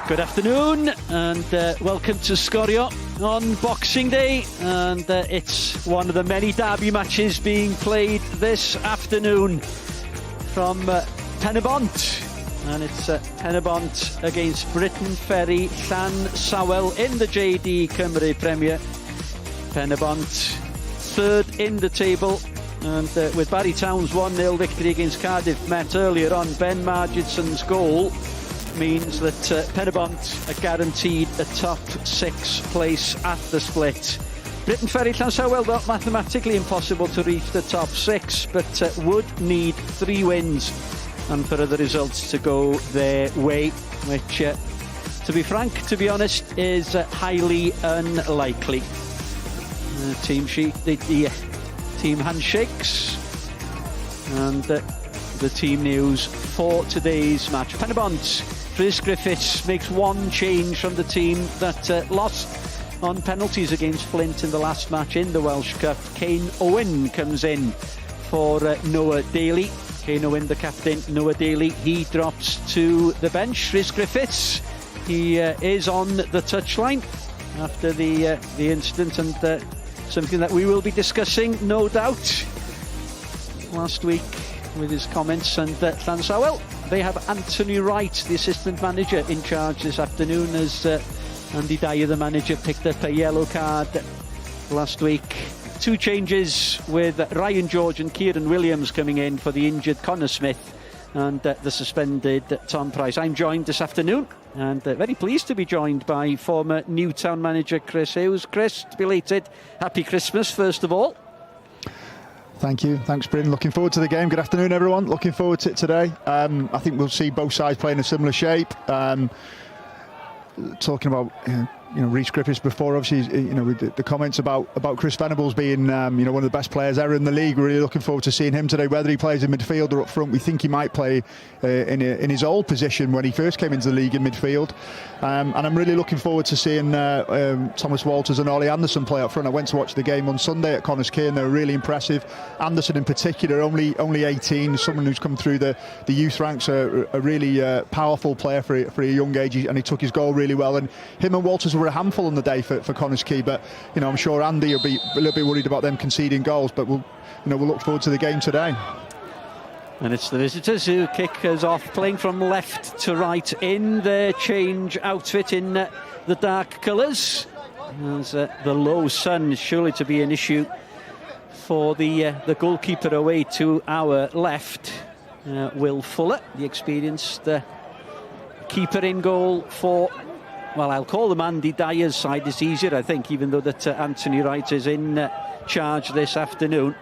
Good afternoon and welcome to Scorio on Boxing Day, and it's one of the many derby matches being played this afternoon from Penibont, and it's Penibont against Briton Ferry Llansawel in the JD Cymru Premier. Penibont third in the table, and with Bala Town's 1-0 victory against Cardiff met earlier on, Ben Margidson's goal means that Penibont are guaranteed a top 6 place at the split. Briton Ferry Llansawel, well, mathematically impossible to reach the top 6, but would need 3 wins and for other results to go their way, which, to be frank, to be honest, is highly unlikely. Team sheet, the team handshakes, and the team news for today's match. Penibont, Rhys Griffiths makes one change from the team that lost on penalties against Flint in the last match in the Welsh Cup. Kane Owen comes in for Noah Daly. Kane Owen, the captain, Noah Daly, he drops to the bench. Rhys Griffiths, he is on the touchline after the incident, and something that we will be discussing, no doubt, last week with his comments. And Llansawel, they have Anthony Wright, the assistant manager, in charge this afternoon, as Andy Dyer, the manager, picked up a yellow card last week. 2 changes with Ryan George and Kieran Williams coming in for the injured Connor Smith and the suspended Tom Price. I'm joined this afternoon and very pleased to be joined by former Newtown manager Chris Hughes. Chris, belated happy Christmas first of all. Thank you. Thanks, Bryn. Looking forward to the game. Good afternoon, everyone. Looking forward to it today. I think we'll see both sides playing a similar shape. Talking about Rhys Griffiths before, obviously, with the comments about Chris Venables being one of the best players ever in the league. We're really looking forward to seeing him today. Whether he plays in midfield or up front, we think he might play in his old position when he first came into the league in midfield. And I'm really looking forward to seeing Thomas Walters and Ollie Anderson play up front. I went to watch the game on Sunday at Connah's Quay and they were really impressive. Anderson in particular, only 18, someone who's come through the youth ranks, a really powerful player for a young age, and he took his goal really well. And him and Walters were a handful on the day for Connah's Quay, but I'm sure Andy will be a little bit worried about them conceding goals, but we'll look forward to the game today. And it's the visitors who kick us off, playing from left to right in their change outfit in the dark colours. As the low sun is surely to be an issue for the goalkeeper away to our left, Will Fuller, the experienced keeper in goal for, well, I'll call them Andy Dyer's side. It's easier, I think, even though that Anthony Wright is in charge this afternoon.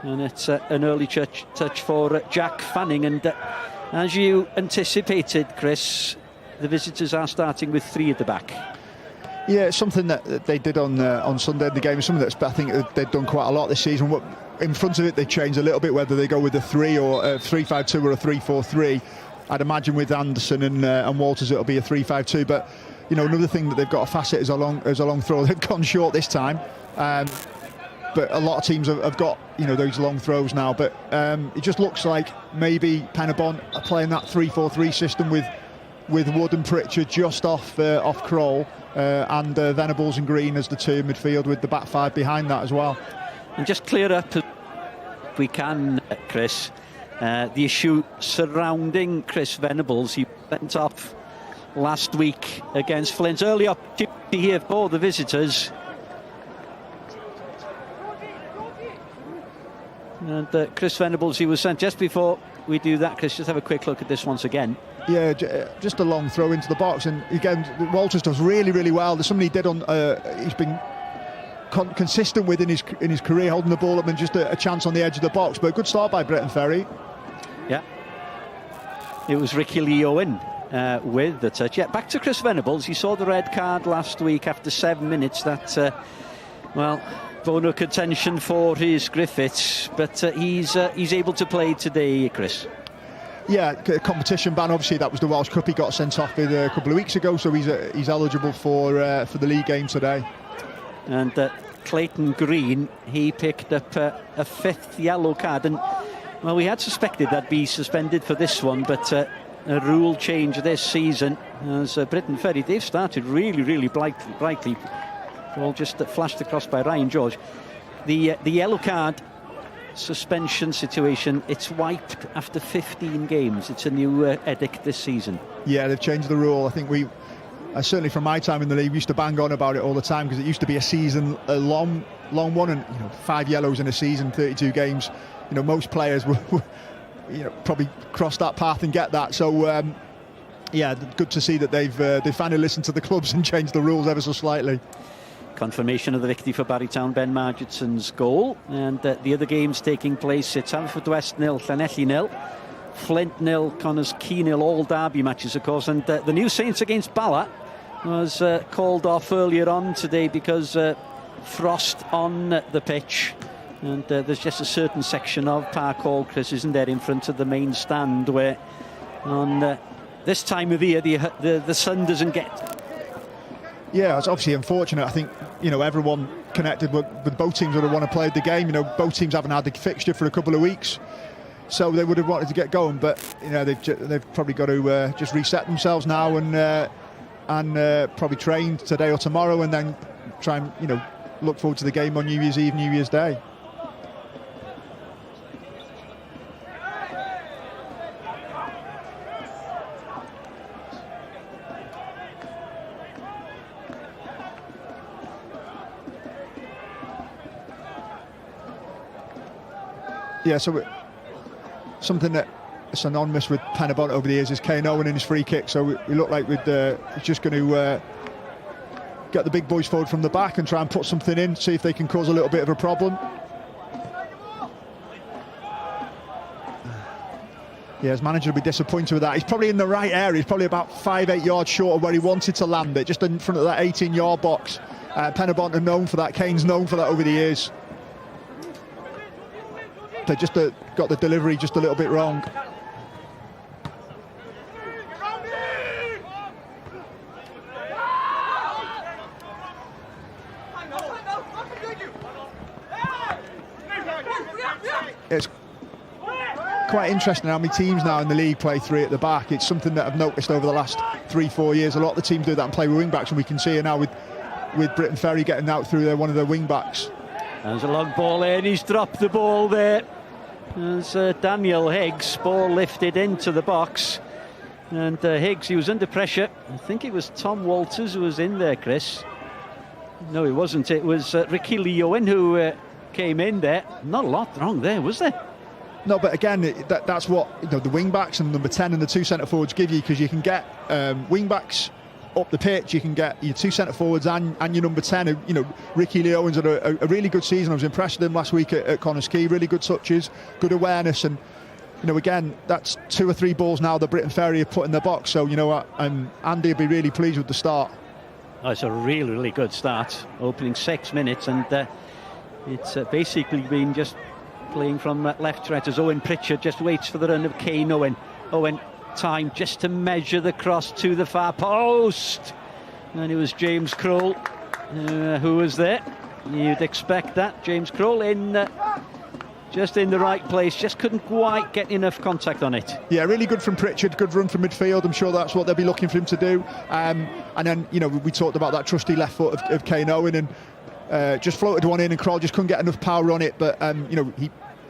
And it's an early touch for Jack Fanning. And as you anticipated, Chris, the visitors are starting with 3 at the back. Yeah, it's something that they did on Sunday in the game. Something that's, I think, they've done quite a lot this season. In front of it, they changed a little bit, whether they go with a 3 or a 3-5-2 or a 3-4-3. I'd imagine with Anderson and Walters, it'll be a 3-5-2. But another thing that they've got a facet is a long throw. They've gone short this time. But a lot of teams have got those long throws now, but it just looks like maybe Penibont are playing that 3-4-3 system with Wood and Pritchard just off Kroll, and Venables and Green as the 2 midfield, with the back 5 behind that as well. And just clear up if we can, Chris, the issue surrounding Chris Venables. He went off last week against Flint. Early opportunity here for the visitors. And Chris Venables, he was sent just before we do that. Chris, just have a quick look at this once again. Yeah, just a long throw into the box, and again Walters does really, really well. There's something he did on. He's been consistent with in his career, holding the ball up and just a chance on the edge of the box. But a good start by Briton Ferry. Yeah, it was Ricky Lee Owen with the touch. Yeah, back to Chris Venables. He saw the red card last week after 7 minutes. That bone of contention for Rhys Griffiths, but he's able to play today, Chris. Yeah, competition ban. Obviously, that was the Welsh Cup he got sent off with a couple of weeks ago, so he's eligible for the league game today. And Clayton Green, he picked up a 5th yellow card, and well, we had suspected that'd be suspended for this one, but a rule change this season, as Briton Ferry, they've started really brightly. All just flashed across by Ryan George. The yellow card suspension situation, it's wiped after 15 games. It's a new edict this season. Yeah, they've changed the rule. I think certainly from my time in the league, we used to bang on about it all the time, because it used to be a long one, and 5 yellows in a season, 32 games. Most players will probably cross that path and get that. So good to see that they've finally listened to the clubs and changed the rules ever so slightly. Confirmation of the victory for Barry Town, Ben Margetson's goal. And the other games taking place, it's Haverfordwest 0, Llanelli 0, Flint 0, Connors Key 0, all derby matches, of course. And the New Saints against Bala was called off earlier on today because frost on the pitch. And there's just a certain section of Park Hall, Chris, isn't there, in front of the main stand, where on this time of year the sun doesn't get. Yeah, it's obviously unfortunate. I think everyone connected with both teams would have wanted to play the game. Both teams haven't had the fixture for a couple of weeks, so they would have wanted to get going. But they've probably got to just reset themselves now and probably train today or tomorrow, and then try and look forward to the game on New Year's Eve, New Year's Day. Yeah, so something that is synonymous with Penibont over the years is Kane Owen and his free kick. So we look like we're just going to get the big boys forward from the back and try and put something in, see if they can cause a little bit of a problem. Yeah, his manager will be disappointed with that. He's probably in the right area. He's probably about 5-8 yards short of where he wanted to land it, just in front of that 18-yard box. Penibont are known for that. Kane's known for that over the years. They just got the delivery just a little bit wrong. It's quite interesting how many teams now in the league play 3 at the back. It's something that I've noticed over the last 3-4 years. A lot of the teams do that and play with wing backs, and we can see it now with Briton Ferry getting out through one of their wing backs. There's a long ball there, and he's dropped the ball there. There's Daniel Higgs, ball lifted into the box, and Higgs, he was under pressure. I think it was Tom Walters who was in there, Chris. No, it wasn't. It was Ricky Leowen who came in there. Not a lot wrong there, was there? No, but again, that's what the wing backs and number 10 and the 2 centre forwards give you, because you can get wing backs up the pitch, you can get your 2 centre forwards and your number 10. Ricky Leowen's had a really good season. I was impressed with him last week at Connors Key. Really good touches, good awareness, and again, that's 2 or 3 balls now that Briton Ferry have put in their box. So Andy will be really pleased with the start. Oh, it's a really good start. Opening 6 minutes, and it's basically been just playing from left to right as Owen Pritchard just waits for the run of Kane Owen. Owen, time just to measure the cross to the far post, and it was James Crowell who was there. You'd expect that. James Crowell just in the right place, just couldn't quite get enough contact on it. Yeah, really good from Pritchard, good run from midfield. I'm sure that's what they'll be looking for him to do. And then we talked about that trusty left foot of Kane Owen, and just floated one in, and Crowell just couldn't get enough power on it. But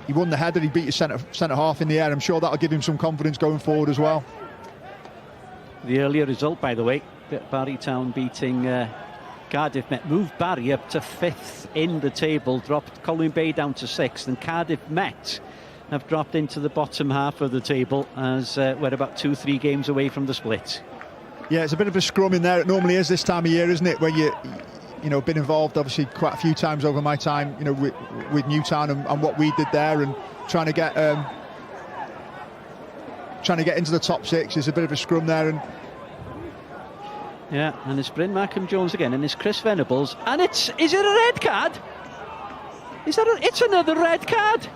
he won the header, he beat his centre half in the air. I'm sure that'll give him some confidence going forward as well. The earlier result, by the way, Barry Town beating Cardiff Met, moved Barry up to 5th in the table, dropped Colwyn Bay down to 6th, and Cardiff Met have dropped into the bottom half of the table, as we're about 2-3 games away from the split. Yeah, it's a bit of a scrum in there. It normally is this time of year, isn't it, where you been involved obviously quite a few times over my time, with Newtown and what we did there, and trying to get into the top 6. There's a bit of a scrum there, and yeah, and it's Bryn Markham Jones again, and it's Chris Venables, and is it a red card? It's another red card.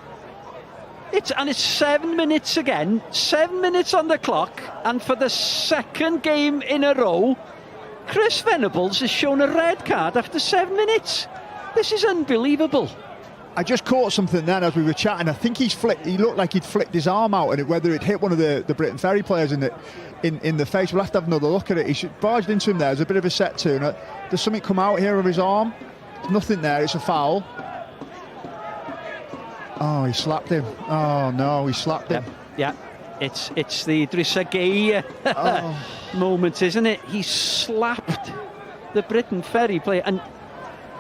It's 7 minutes again, 7 minutes on the clock, and for the 2nd game in a row, Chris Venables has shown a red card after 7 minutes. This is unbelievable. I just caught something then as we were chatting. I think he looked like he'd flicked his arm out, and whether it hit one of the Briton Ferry players in the face. We'll have to have another look at it. He barged into him there. There's a bit of a set to, and there's something come out here of his arm. There's nothing there. It's a foul. Oh, he slapped him. Oh no, he slapped him. Yeah. It's the Drissa Gay moment, isn't it? He slapped the Briton Ferry player, and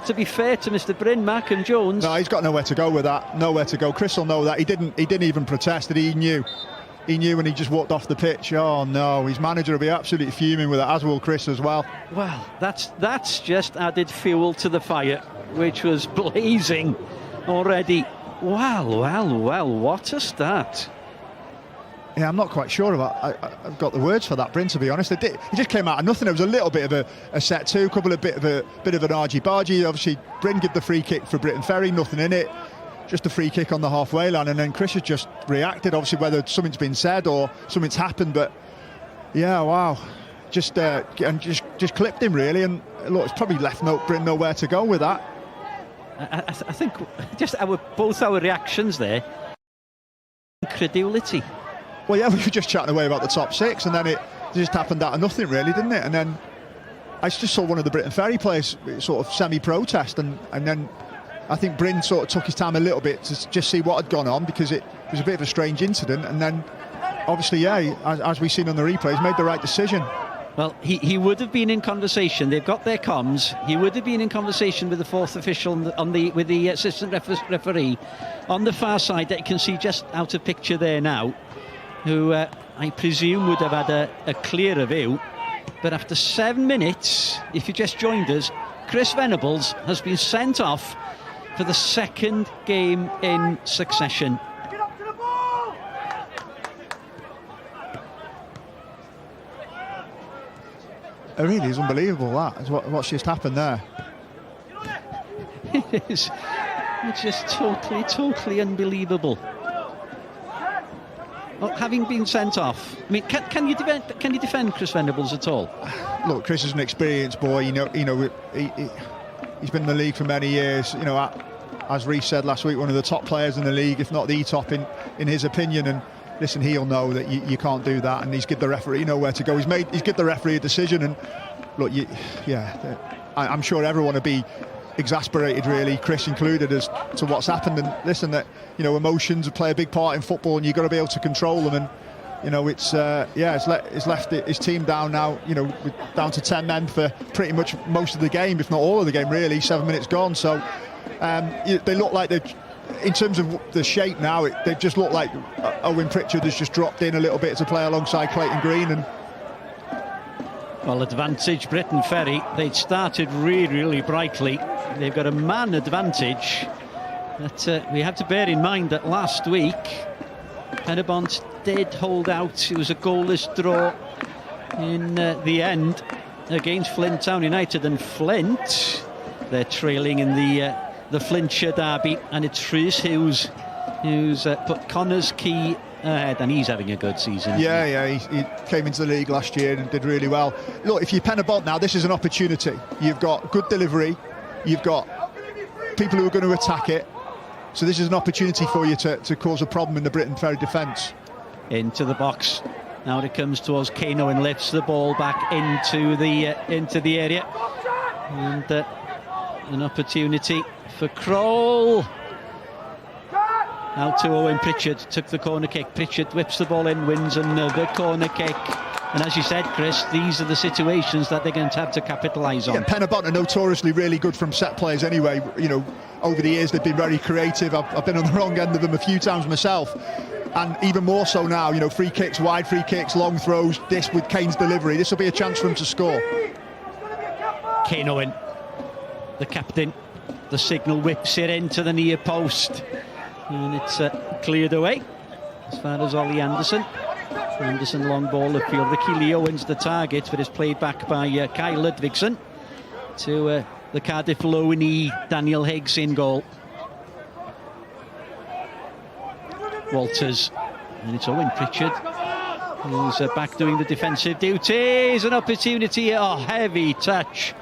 to be fair to Mr. Bryn Markham Jones, no, he's got nowhere to go with that. Nowhere to go. Chris will know that. He didn't even protest. He knew. He knew when he just walked off the pitch. Oh no, his manager will be absolutely fuming with it, as will Chris as well. Well, that's just added fuel to the fire, which was blazing already. Well, what a start. Yeah, I'm not quite sure about. I've got the words for that, Bryn. To be honest, he just came out of nothing. There was a little bit of a set to, a couple of bit of an argy-bargy. Obviously, Bryn gave the free kick for Briton Ferry, nothing in it. Just a free kick on the halfway line, and then Chris has just reacted. Obviously, whether something's been said or something's happened, but yeah, wow, just clipped him really. And look, it's probably left Bryn nowhere to go with that. I think just both our reactions there. Incredulity. Well, yeah, we were just chatting away about the top six, and then it just happened out of nothing, really, didn't it? And then I just saw one of the Briton Ferry players sort of semi-protest, and then I think Bryn sort of took his time a little bit to just see what had gone on, because it was a bit of a strange incident. And then, obviously, yeah, as we've seen on the replays, made the right decision. Well, he would have been in conversation. They've got their comms. He would have been in conversation with the fourth official with the assistant referee on the far side that you can see just out of picture there now, who I presume would have had a clearer view. But after 7 minutes, if you just joined us, Chris Venables has been sent off for the second game in succession. It really is unbelievable, that is what's just happened there. It is. It's just totally unbelievable. Well, having been sent off, I mean, can you defend Chris Venables at all? Look, Chris is an experienced boy. He's been in the league for many years. You know, as Rhys said last week, one of the top players in the league, if not the top in his opinion. And listen, he'll know that you can't do that, and he's give the referee nowhere to go. He's give the referee a decision, and look, I'm sure everyone will be exasperated, really, Chris included, as to what's happened. And listen, that emotions play a big part in football, and you've got to be able to control them. And it's left his team down now. Down to 10 men for pretty much most of the game, if not all of the game, really. 7 minutes gone, so they look like they've. In terms of the shape now, they just look like Owen Pritchard has just dropped in a little bit to play alongside Clayton Green. And well, advantage Briton Ferry. They'd started really brightly. They've got a man advantage. But we have to bear in mind that last week Penibont did hold out. It was a goalless draw in the end against Flint Town United, and Flint, they're trailing in the Flintshire derby, and it's Rhys who's put Connor's Key ahead, and he's having a good season. Yeah, he came into the league last year and did really well. Look, if you're Penibont now, this is an opportunity. You've got good delivery, you've got people who are going to attack it, so this is an opportunity for you to cause a problem in the Briton Ferry defence. Into the box. Now it comes towards Kano and lifts the ball back into the area, and an opportunity for Kroll. Out to Owen Pritchard, took the corner kick. Pritchard whips the ball in, wins another corner kick. And as you said, Chris, these are the situations that they're going to have to capitalise on. Yeah, Penibont are notoriously really good from set plays anyway. Over the years they've been very creative. I've been on the wrong end of them a few times myself, and even more so now. Free kicks, wide free kicks, long throws. This with Kane's delivery, this will be a chance for him to score. Kane Owen, the captain, the signal whips it into the near post, and it's cleared away as far as Ollie Anderson. Long ball upfield. Ricky Leo wins the target, but is played back by Kyle Ludvigsen to the Cardiff loanee Daniel Higgs in goal. Walters, and it's Owen Pritchard who's back doing the defensive duties. An opportunity, heavy touch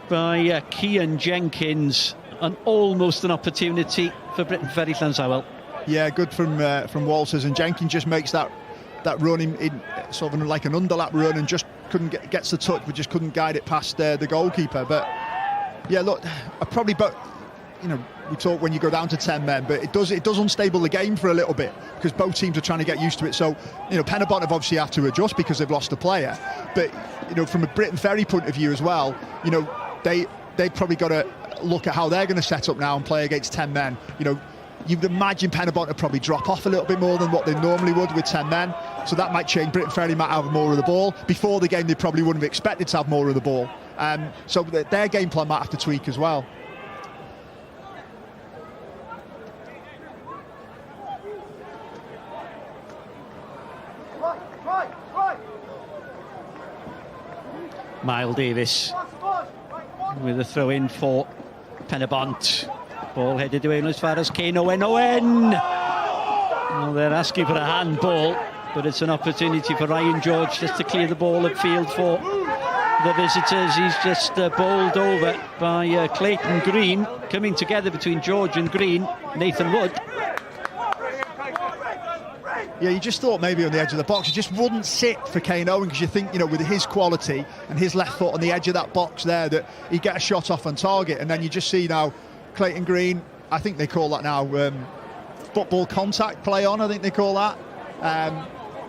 by Cian Jenkins, and almost an opportunity for Briton Ferry Llansawel. Yeah, good from Walters, and Jenkins just makes that run in sort of like an underlap run, and just gets the touch, but just couldn't guide it past the goalkeeper. But yeah, look, we talk when you go down to 10 men, but it does unstable the game for a little bit, because both teams are trying to get used to it. So, Penibont have obviously had to adjust because they've lost a player. But, from a Briton Ferry point of view as well, they've probably got to look at how they're going to set up now and play against 10 men. You'd imagine Penibont would probably drop off a little bit more than what they normally would with 10 men. So that might change. Briton Ferry might have more of the ball. Before the game, they probably wouldn't have expected to have more of the ball. So their game plan might have to tweak as well. Miles Davis with a throw in for Penibont. Ball headed away as far as Kane Owen. Well, they're asking for a handball, but it's an opportunity for Ryan George just to clear the ball upfield for the visitors. He's just bowled over by Clayton Green. Coming together between George and Green, Nathan Wood. Yeah, you just thought maybe on the edge of the box it just wouldn't sit for Kane Owen, because you think, with his quality and his left foot on the edge of that box there, that he'd get a shot off on target. And then you just see now Clayton Green, I think they call that now football contact play on, I think they call that.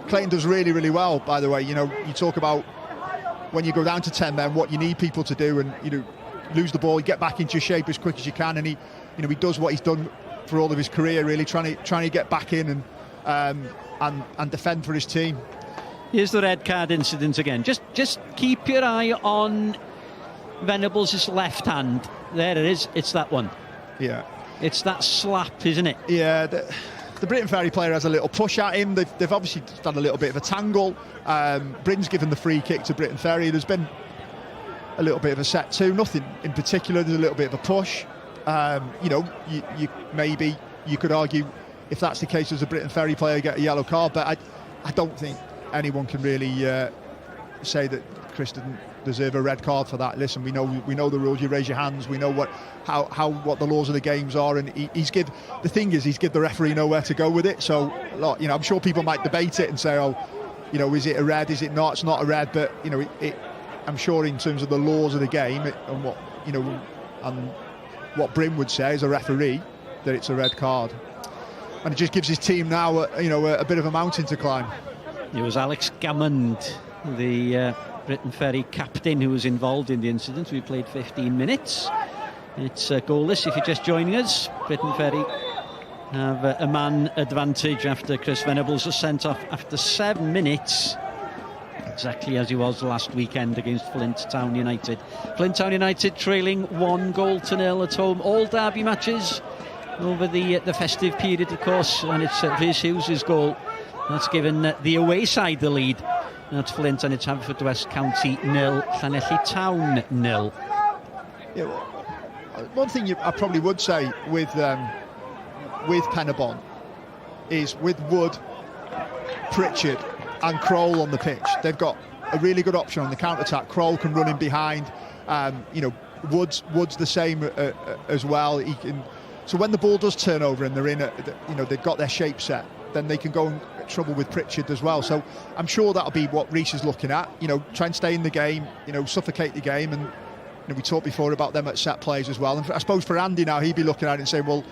Clayton does really, really well, by the way. You talk about when you go down to 10 men, what you need people to do, and lose the ball, you get back into your shape as quick as you can, and he does what he's done for all of his career, really, trying to get back in and defend for his team. Here's the red card incident again. Just keep your eye on Venables' left hand. There it is. It's that one. Yeah. It's that slap, isn't it? Yeah. The Briton Ferry player has a little push at him. They've obviously done a little bit of a tangle. Britain's given the free kick to Briton Ferry. There's been a little bit of a set too. Nothing in particular. There's a little bit of a push. Maybe you could argue, if that's the case, as a Briton Ferry player, get a yellow card, but I don't think anyone can really say that Chris didn't deserve a red card for that. Listen, we know the rules. You raise your hands. We know what the laws of the games are, and he's give the referee nowhere to go with it. So, I'm sure people might debate it and say, is it a red? Is it not? It's not a red, but I'm sure in terms of the laws of the game and what Bryn would say as a referee, that it's a red card. And it just gives his team now, a bit of a mountain to climb. It was Alex Gammond, the Briton Ferry captain, who was involved in the incident. We played 15 minutes. It's goalless if you're just joining us. Briton Ferry have a man advantage after Chris Venables was sent off after 7 minutes. Exactly as he was last weekend against Flint Town United. Flint Town United trailing 1-0 at home. All derby matches over the festive period, of course, and it's Rhys Hughes' goal that's given the away side the lead. That's Flint, and it's Haverfordwest County 0, Llanelli Town 0. Yeah, well, one thing I probably would say with Penibont is, with Wood, Pritchard and Kroll on the pitch, they've got a really good option on the counter-attack. Kroll can run in behind. Wood's the same as well. He can. So when the ball does turn over and they're in, they've got their shape set, then they can go in trouble with Pritchard as well. So I'm sure that'll be what Rhys is looking at. Try and stay in the game, suffocate the game. And we talked before about them at set plays as well. And I suppose for Andy now, he'd be looking at it and saying, well,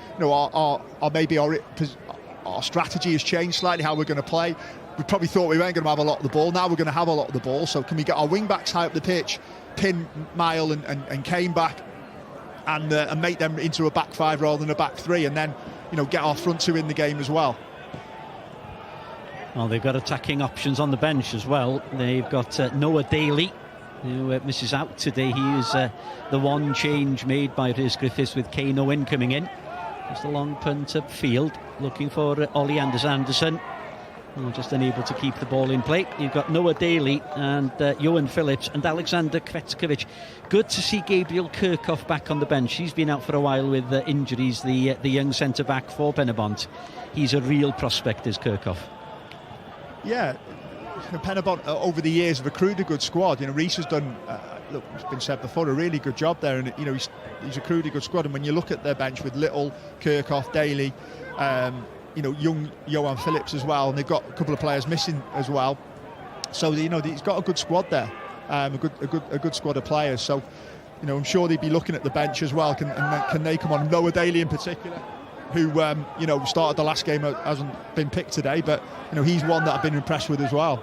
our strategy has changed slightly, how we're going to play. We probably thought we weren't going to have a lot of the ball. Now we're going to have a lot of the ball. So can we get our wing backs high up the pitch, pin Mile and Kane back, and make them into a back five rather than a back three, and then get our front two in the game as well. Well, they've got attacking options on the bench as well. They've got Noah Daly, who misses out today. He is the one change made by Rhys Griffiths, with Kane Owen coming in. Just a long punt upfield, looking for Ollie Anderson. Just unable to keep the ball in play. You've got Noah Daly and Johan Phillips and Alexander Kvetskovic. Good to see Gabriel Kirchhoff back on the bench. He's been out for a while with injuries, the young centre-back for Penibont. He's a real prospect, is Kirchhoff. Yeah, Penibont over the years have accrued a good squad. Rhys has done look, it's been said before, a really good job there, and he's accrued a good squad. And when you look at their bench with Little, Kirkhoff, Daly, young Johan Phillips as well, and they've got a couple of players missing as well. So he's got a good squad there, a good squad of players. So I'm sure they'd be looking at the bench as well. Can they come on? Noah Daly in particular, who started the last game, hasn't been picked today, but he's one that I've been impressed with as well.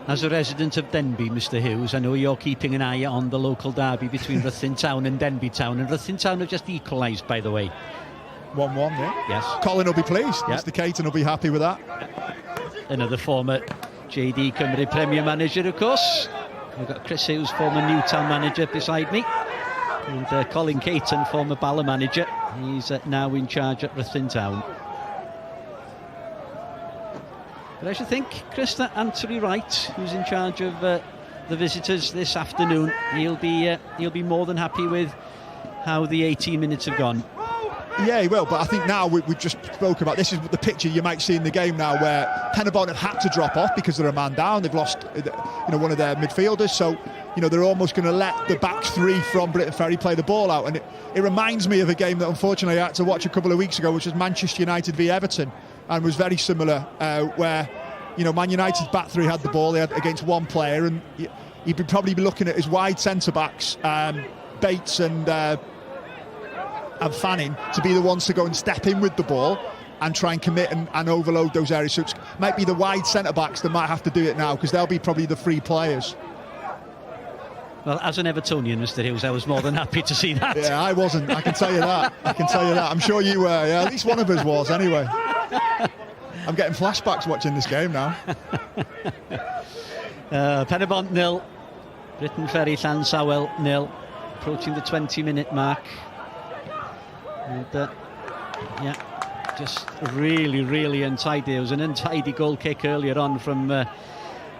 As a resident of Denby, Mr. Hughes, I know you're keeping an eye on the local derby between Ruthin Town and Denby Town, and Ruthin Town have just equalised, by the way. 1-1, yeah. Yes. Colin will be pleased. Yep. Mr. Caton will be happy with that. Another former JD Cymru Premier manager, of course. We've got Chris Hughes, former Newtown manager, beside me, and Colin Caton, former Bala manager. He's now in charge at Ruthin Town. But I should think, Chris, that Anthony Wright, who's in charge of the visitors this afternoon, he'll be more than happy with how the 18 minutes have gone. Yeah, he will, but I think now we just spoke about, this is the picture you might see in the game now, where Penibont have had to drop off because they're a man down. They've lost one of their midfielders, so they're almost going to let the back three from Briton Ferry play the ball out. And it reminds me of a game that unfortunately I had to watch a couple of weeks ago, which was Manchester United v Everton, and was very similar, where Man United's back three had the ball, they had against one player, and he'd probably be looking at his wide centre backs, Bates and Fanning, to be the ones to go and step in with the ball and try and commit and overload those areas. So it might be the wide centre backs that might have to do it now, because they'll be probably the free players. Well, as an Evertonian, Mr. Hughes, I was more than happy to see that. Yeah, I wasn't. I can tell you that. I'm sure you were. Yeah, at least one of us was, anyway. I'm getting flashbacks watching this game now. Penibont 0, Briton Ferry Llansawel 0, approaching the 20-minute mark. And just really untidy. There was an untidy goal kick earlier on from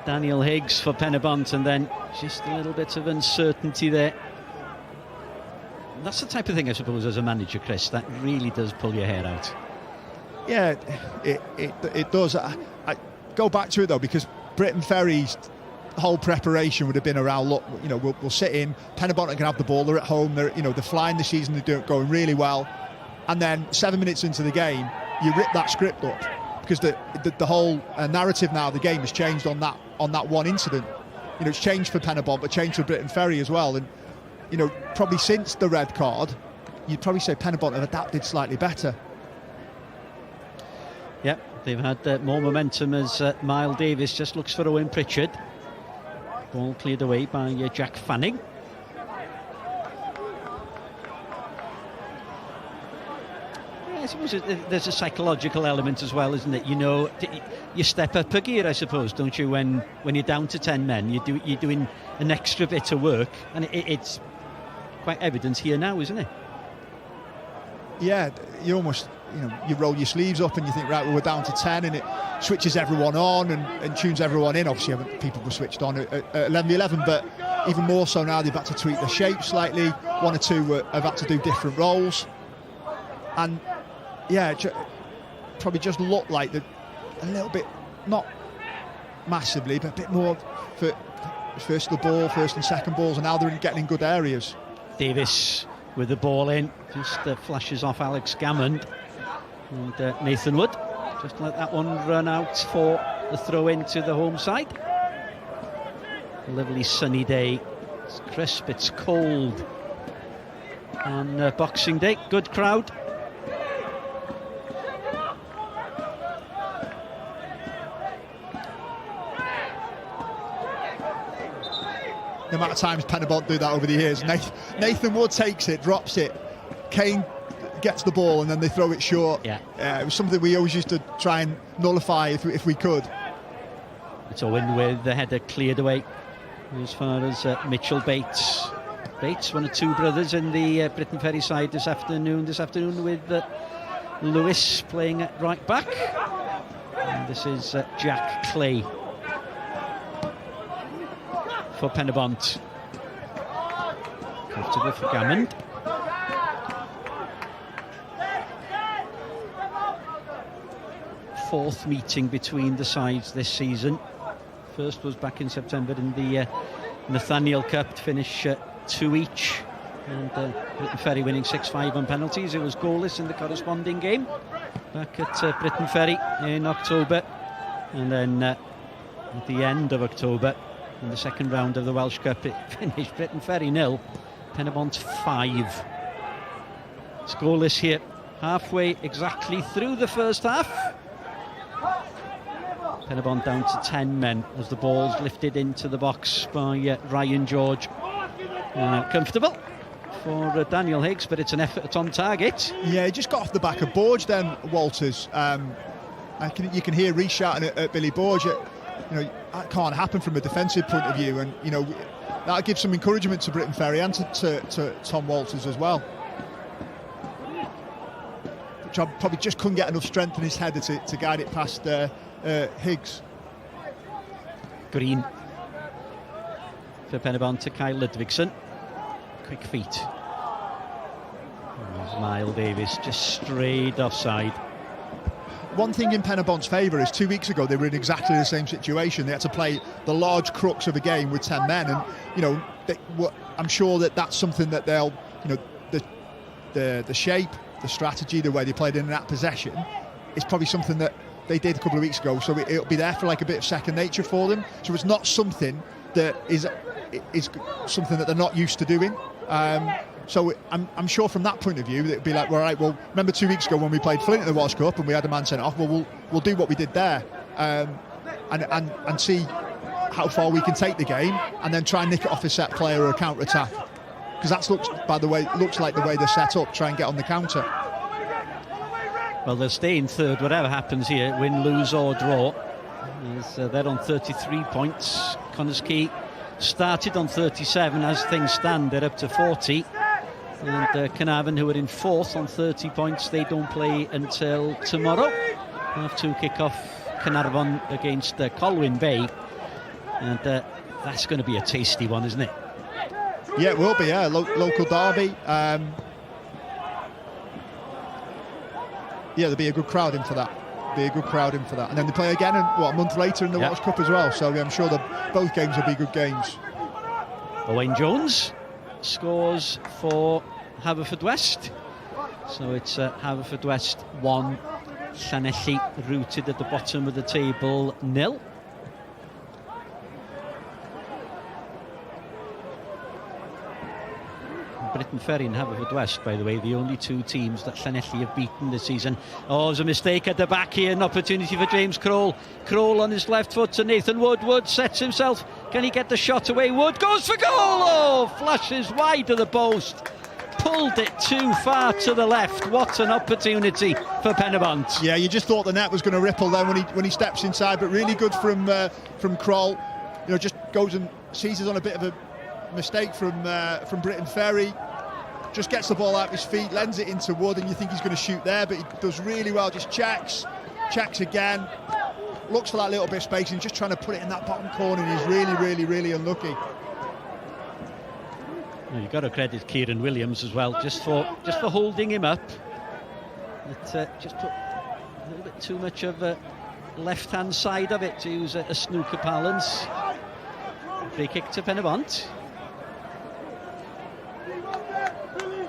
Daniel Higgs for Penibont, and then just a little bit of uncertainty there. And that's the type of thing, I suppose, as a manager, Chris, that really does pull your hair out. Yeah, it does. I go back to it though, because Briton Ferry's whole preparation would have been around, look, we'll sit in, Penibont can have the ball, they're at home, they're flying this season, they're going really well, and then 7 minutes into the game you rip that script up, because the whole narrative now of the game has changed on that one incident. It's changed for Penibont, but changed for Briton Ferry as well, and probably since the red card you'd probably say Penibont have adapted slightly better. Yep, they've had more momentum as Miles Davis just looks for Owen Pritchard. Ball cleared away by Jack Fanning. Yeah, I suppose there's a psychological element as well, isn't it? You step up a gear, I suppose, don't you? When you're down to 10 men, you're doing an extra bit of work, and it's quite evident here now, isn't it? Yeah, you almost, you roll your sleeves up and you think, right, well, we're down to 10, and it switches everyone on and tunes everyone in. Obviously, people were switched on at 11v11, but even more so now, they've had to tweak the shape slightly. One or two have had to do different roles. And, yeah, probably just looked like a little bit, not massively, but a bit more for first and second balls, and now they're getting in good areas. Davis with the ball in, just flashes off Alex Gammond, and Nathan Wood just let that one run out for the throw in to the home side. A lovely sunny day, it's crisp, it's cold on Boxing Day, good crowd. The amount of times Penibont do that over the years. Nathan Wood takes it, drops it. Kane gets the ball and then they throw it short. Yeah. It was something we always used to try and nullify if we could. It's Owen with the header cleared away. As far as Mitchell Bates, one of two brothers in the Briton Ferry side this afternoon with Lewis playing at right back. And this is Jack Clay for Penibont. Comfortable for Gammond. Fourth meeting between the sides this season. First was back in September in the Nathaniel Cup to finish 2 each, and Briton Ferry winning 6-5 on penalties. It was goalless in the corresponding game back at Briton Ferry in October, and then at the end of October in the second round of the Welsh Cup it finished Briton Ferry 0, Penibont 5. It's goalless here halfway exactly through the first half. Penibont down to 10 men as the ball's lifted into the box by Ryan George. Comfortable for Daniel Higgs, but it's an effort, it's on target. Yeah, he just got off the back of Borge then, Walters. You can hear Rhys shouting at Billy Borge. That can't happen from a defensive point of view, and that'll give some encouragement to Briton Ferry and to Tom Walters as well. Which I probably just couldn't get enough strength in his header to guide it past Higgs. Green for Penibont to Kyle Ludvigsen. Quick feet. Niall Davis just strayed offside. One thing in Penibont's favour is 2 weeks ago they were in exactly the same situation. They had to play the large crux of a game with 10 men, and I'm sure that's something that they'll, the shape, the strategy, the way they played in that possession is probably something that they did a couple of weeks ago, so it'll be there for like a bit of second nature for them. So it's not something that is something that they're not used to doing. So I'm sure from that point of view it'd be like, well, right, well, remember 2 weeks ago when we played Flint in the Welsh Cup and we had a man sent off? Well, we'll do what we did there, and see how far we can take the game, and then try and nick it off a set player or a counter attack, because that looks like the way they're set up. Try and get on the counter. Well, they'll stay in third, whatever happens here, win, lose or draw. They're on 33 points. Connors Quay started on 37. As things stand, they're up to 40. And Carnarvon, who are in fourth on 30 points, they don't play until tomorrow. Half 2 kick-off, Carnarvon against Colwyn Bay. And that's going to be a tasty one, isn't it? Yeah, it will be, yeah. Local derby. Yeah, there'll be a good crowd in for that. And then they play again a month later in the Welsh Cup as well. So I'm sure that both games will be good games. Owain Jones scores for Haverfordwest. So it's Haverfordwest 1, Llanelli rooted at the bottom of the table 0. Briton Ferry and Haverfordwest, by the way, the only 2 teams that Llanelli have beaten this season. Oh, there's a mistake at the back here, an opportunity for James Crowell. Crowell on his left foot to Nathan Wood. Wood sets himself. Can he get the shot away? Wood goes for goal! Oh, flashes wide of the post. Pulled it too far to the left. What an opportunity for Penibont. Yeah, you just thought the net was going to ripple then when he steps inside, but really good from Crowell. Just goes and seizes on a bit of a mistake from Briton Ferry, just gets the ball out of his feet, lends it into Wood, and you think he's going to shoot there, but he does really well. Just checks again, looks for that little bit of space, and just trying to put it in that bottom corner, and he's really unlucky. Well, you've got to credit Kieran Williams as well, just for holding him up. Just put a little bit too much of a left-hand side of it, to use a snooker parlance. Free kick to Penibont.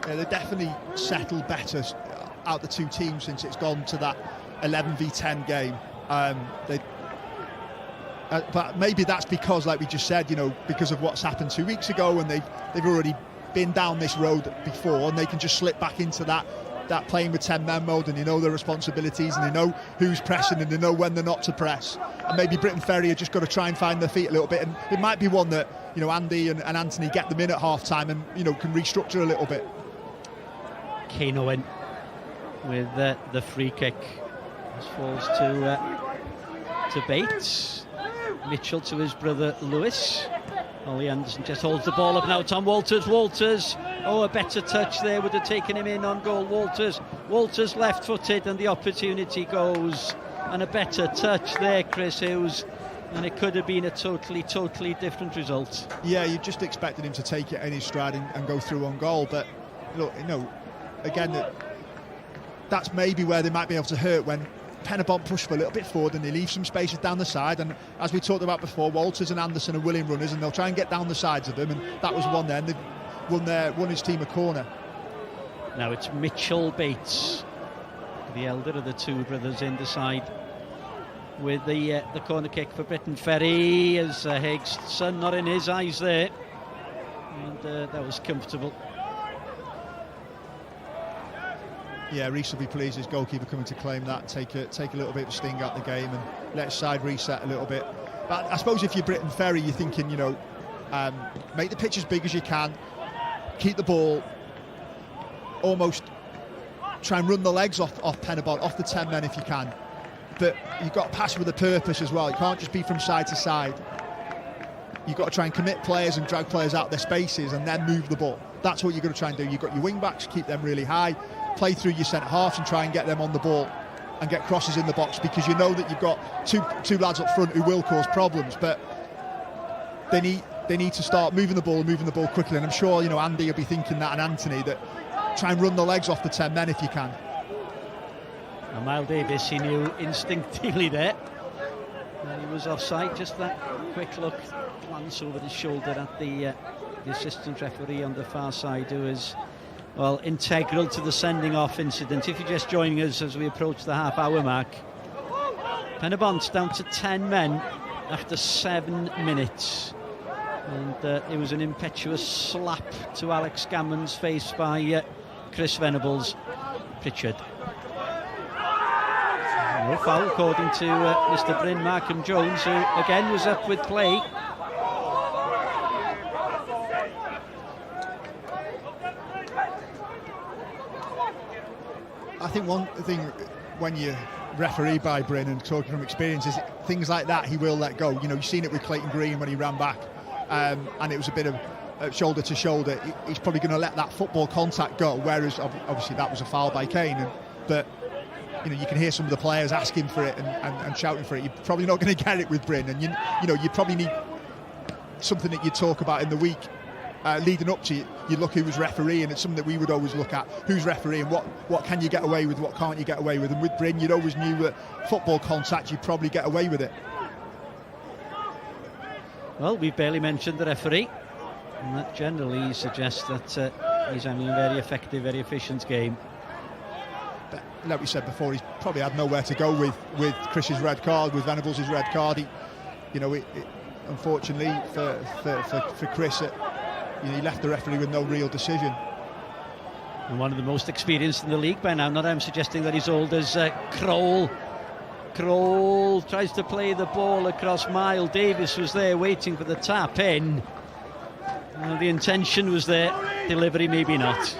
Yeah, they definitely settled better out the 2 teams since it's gone to that 11v10 game. But maybe that's because, like we just said, because of what's happened 2 weeks ago, and they've already been down this road before, and they can just slip back into that playing with 10 men mode, and they know their responsibilities, and they know who's pressing, and they know when they're not to press. And maybe Briton Ferry have just got to try and find their feet a little bit, and it might be one that Andy and Anthony get them in at half time and can restructure a little bit. Kane Owen with the free kick. This falls to Bates. Mitchell to his brother Lewis. Ollie Anderson just holds the ball up now. Tom Walters. Oh, a better touch there would have taken him in on goal. Walters left-footed, and the opportunity goes. And a better touch there, Chris Hughes. And it could have been a totally different result. Yeah, you just expected him to take it in his stride and go through on goal. But look, again, that's maybe where they might be able to hurt when Penibont push for a little bit forward and they leave some spaces down the side, and as we talked about before, Walters and Anderson are willing runners and they'll try and get down the sides of them, and that was one there, and they've won his team a corner. Now it's Mitchell Bates, the elder of the two brothers, in the side with the corner kick for Briton Ferry, as Haig's son not in his eyes there, and that was comfortable. Yeah, Rhys will be pleased, his goalkeeper coming to claim that, take a little bit of sting out the game and let his side reset a little bit. But I suppose if you're Briton Ferry, you're thinking, make the pitch as big as you can, keep the ball, almost try and run the legs off Penibont, off the 10 men if you can. But you've got to pass with a purpose as well. You can't just be from side to side. You've got to try and commit players and drag players out their spaces and then move the ball. That's what you're going to try and do. You've got your wing backs, keep them really high, play through your centre halves and try and get them on the ball and get crosses in the box, because you know that you've got two lads up front who will cause problems, but they need to start moving the ball quickly. And I'm sure Andy will be thinking that, and Anthony, that try and run the legs off the 10 men if you can. And Miles Davis, he knew instinctively there that he was offside. Just that quick look, glance over his shoulder at the assistant referee on the far side, who is, well, integral to the sending off incident. If you're just joining us as we approach the half-hour mark, Penibont's down to 10 men after 7 minutes. And it was an impetuous slap to Alex Gammon's face by Chris Venables. Pritchard. No foul according to Mr. Bryn Markham Jones, who again was up with play. I think one thing when you referee by Bryn, and talking from experience, is things like that he will let go. You've seen it with Clayton Green when he ran back, and it was a bit of shoulder to shoulder. He's probably going to let that football contact go, whereas obviously that was a foul by Kane. But you can hear some of the players asking for it and shouting for it. You're probably not going to get it with Bryn, and you probably need something that you talk about in the week leading up to it. You look who was refereeing. It's something that we would always look at: who's refereeing, what can you get away with, what can't you get away with. And with Bryn, you'd always knew that football contact, you'd probably get away with it. Well, we've barely mentioned the referee, and that generally suggests that he's having a very effective, very efficient game. But like we said before, he's probably had nowhere to go with Chris's red card, with Venables' red card. Unfortunately for Chris, he left the referee with no real decision. And one of the most experienced in the league by now. Not I'm suggesting that he's old as Kroll. Kroll tries to play the ball across Miles Davis, was there waiting for the tap in. The intention was there, delivery maybe not.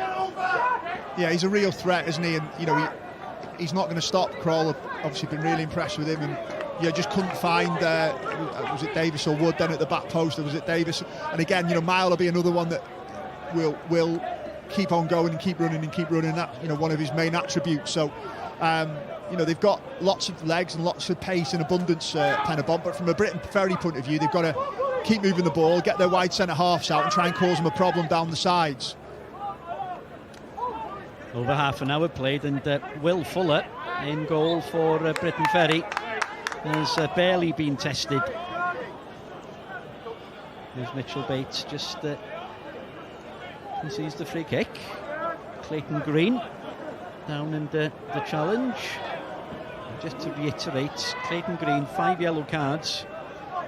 Yeah, he's a real threat, isn't he? And he's not going to stop. Kroll, obviously been really impressed with him, and just couldn't find was it Davis or Wood then at the back post, or was it Davis? And again, Mile will be another one that will keep on going and keep running. That one of his main attributes. So they've got lots of legs and lots of pace and abundance, Penibont, but from a Briton Ferry point of view, they've got to keep moving the ball, get their wide centre halves out and try and cause them a problem down the sides. Over half an hour played, and Will Fuller in goal for Briton Ferry has barely been tested. There's Mitchell Bates just sees the free kick. Clayton Green down and the challenge. Just to reiterate, Clayton Green 5 yellow cards,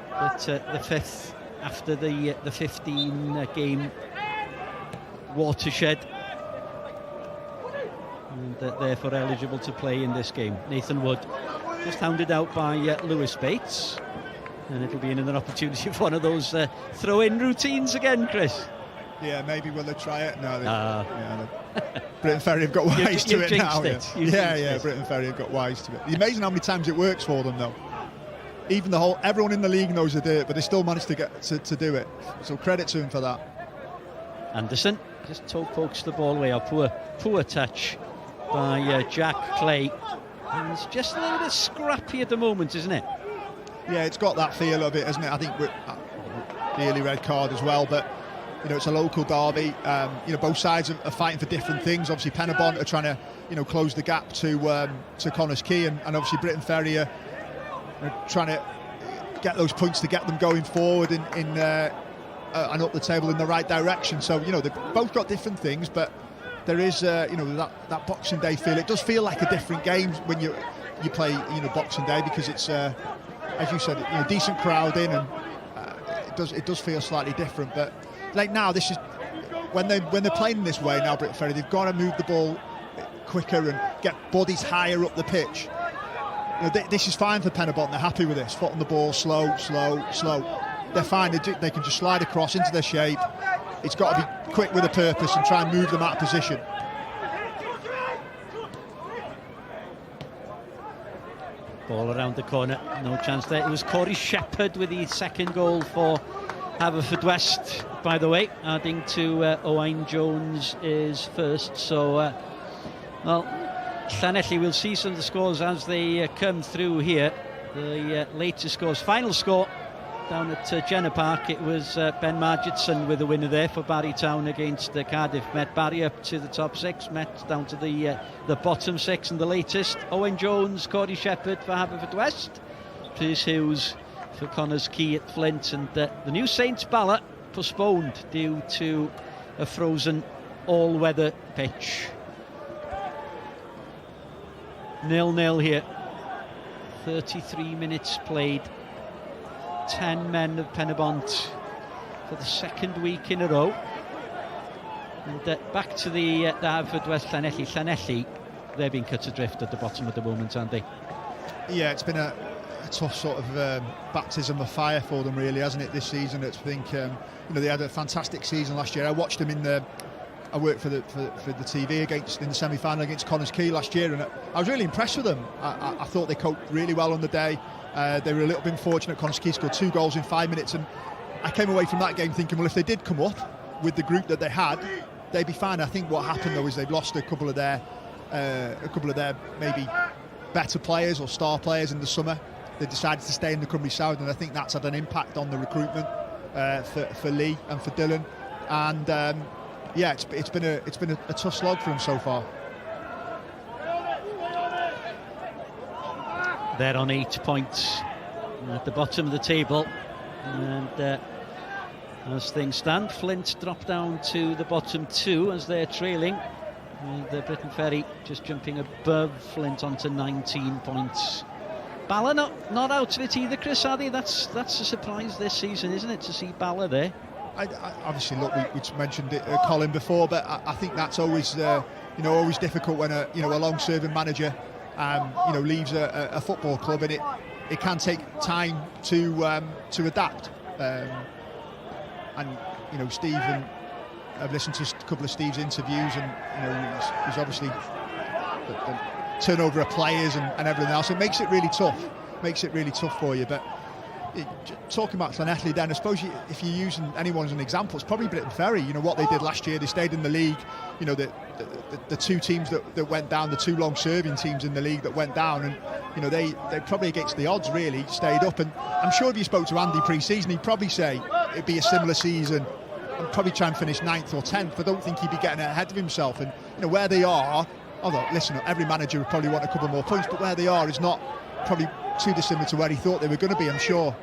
but the fifth after the 15 game watershed, and therefore eligible to play in this game. Nathan Wood just hounded out by Lewis Bates, and it'll be another opportunity for one of those throw-in routines again, Chris. Yeah, maybe will they try it? No, Briton Ferry have got wise to it now. Briton Ferry have got wise to it. It's amazing how many times it works for them, though. Even everyone in the league knows they do it, but they still manage to get to do it. So credit to him for that. Anderson just pokes the ball away. Poor touch by Jack Clay. And it's just a little bit scrappy at the moment, isn't it? Yeah, it's got that feel of it, isn't it? I think with the early red card as well, but it's a local derby. Both sides are fighting for different things. Obviously, Penibont are trying to, close the gap to Connah's Quay, and obviously Briton Ferry are trying to get those points to get them going forward and up the table in the right direction. So, they've both got different things, but there is, that Boxing Day feel. It does feel like a different game when you play, Boxing Day, because it's, as you said, decent crowd in, and it does feel slightly different. But like now, this is when they're playing in this way now. Briton Ferry, they've got to move the ball quicker and get bodies higher up the pitch. This is fine for Penibont. They're happy with this. Foot on the ball, slow. They're fine. They can just slide across into their shape. It's got to be quick with a purpose and try and move them out of position. Ball around the corner, no chance there. It was Corey Shepherd with the second goal for Haverfordwest, by the way, adding to Owain Jones' first. So, Llanelli, we'll see some of the scores as they come through here. The latest scores, final score down at Jenner Park, it was Ben Margetson with the winner there for Bala Town against Cardiff. Met Barry up to the top six, met down to the bottom six, and the latest, Owain Jones, Corey Shepherd for Haverfordwest, Rhys Hughes for Connah's Quay at Flint, and the new Saints Bala postponed due to a frozen all-weather pitch. 0-0 here, 33 minutes played. 10 men of Penibont for the second week in a row. And back to the Haverfordwest Llanelli, they're being cut adrift at the bottom at the moment, aren't they? Yeah, it's been a tough sort of baptism of fire for them, really, hasn't it, this season? I think they had a fantastic season last year. I watched them I worked for the TV in the semi-final against Connah's Quay last year, and I was really impressed with them. I thought they coped really well on the day. They were a little bit unfortunate. Connah's Quay scored 2 goals in 5 minutes, and I came away from that game thinking, well, if they did come up with the group that they had, they'd be fine. I think what happened though is they've lost a couple of their maybe better players or star players in the summer. They decided to stay in the Cymru South, and I think that's had an impact on the recruitment for Lee and for Dylan. And it's been a tough slog for them so far. They're on 8 points at the bottom of the table, and as things stand, Flint drop down to the bottom 2 as they're trailing, and Briton Ferry just jumping above Flint onto 19 points. Bala not out of it either, Chris, are they? That's a surprise this season, isn't it, to see Bala there? I obviously, look, we mentioned it, Colin, before, but I think that's always always difficult when a long-serving manager leaves a football club, and it can take time to adapt. And Steve, and I've listened to a couple of Steve's interviews, and he's obviously the turnover of players and everything else. It makes it really tough for you. But talking about Llanelli, then I suppose if you're using anyone as an example, it's probably Briton Ferry. What they did last year, they stayed in the league. The 2 teams that went down, the 2 long-serving teams in the league that went down, and they probably against the odds really stayed up. And I'm sure if you spoke to Andy pre-season, he'd probably say it'd be a similar season and probably try and finish 9th or 10th. I don't think he'd be getting ahead of himself. And where they are, although listen, every manager would probably want a couple more points, but where they are is not probably too dissimilar to where he thought they were going to be, I'm sure.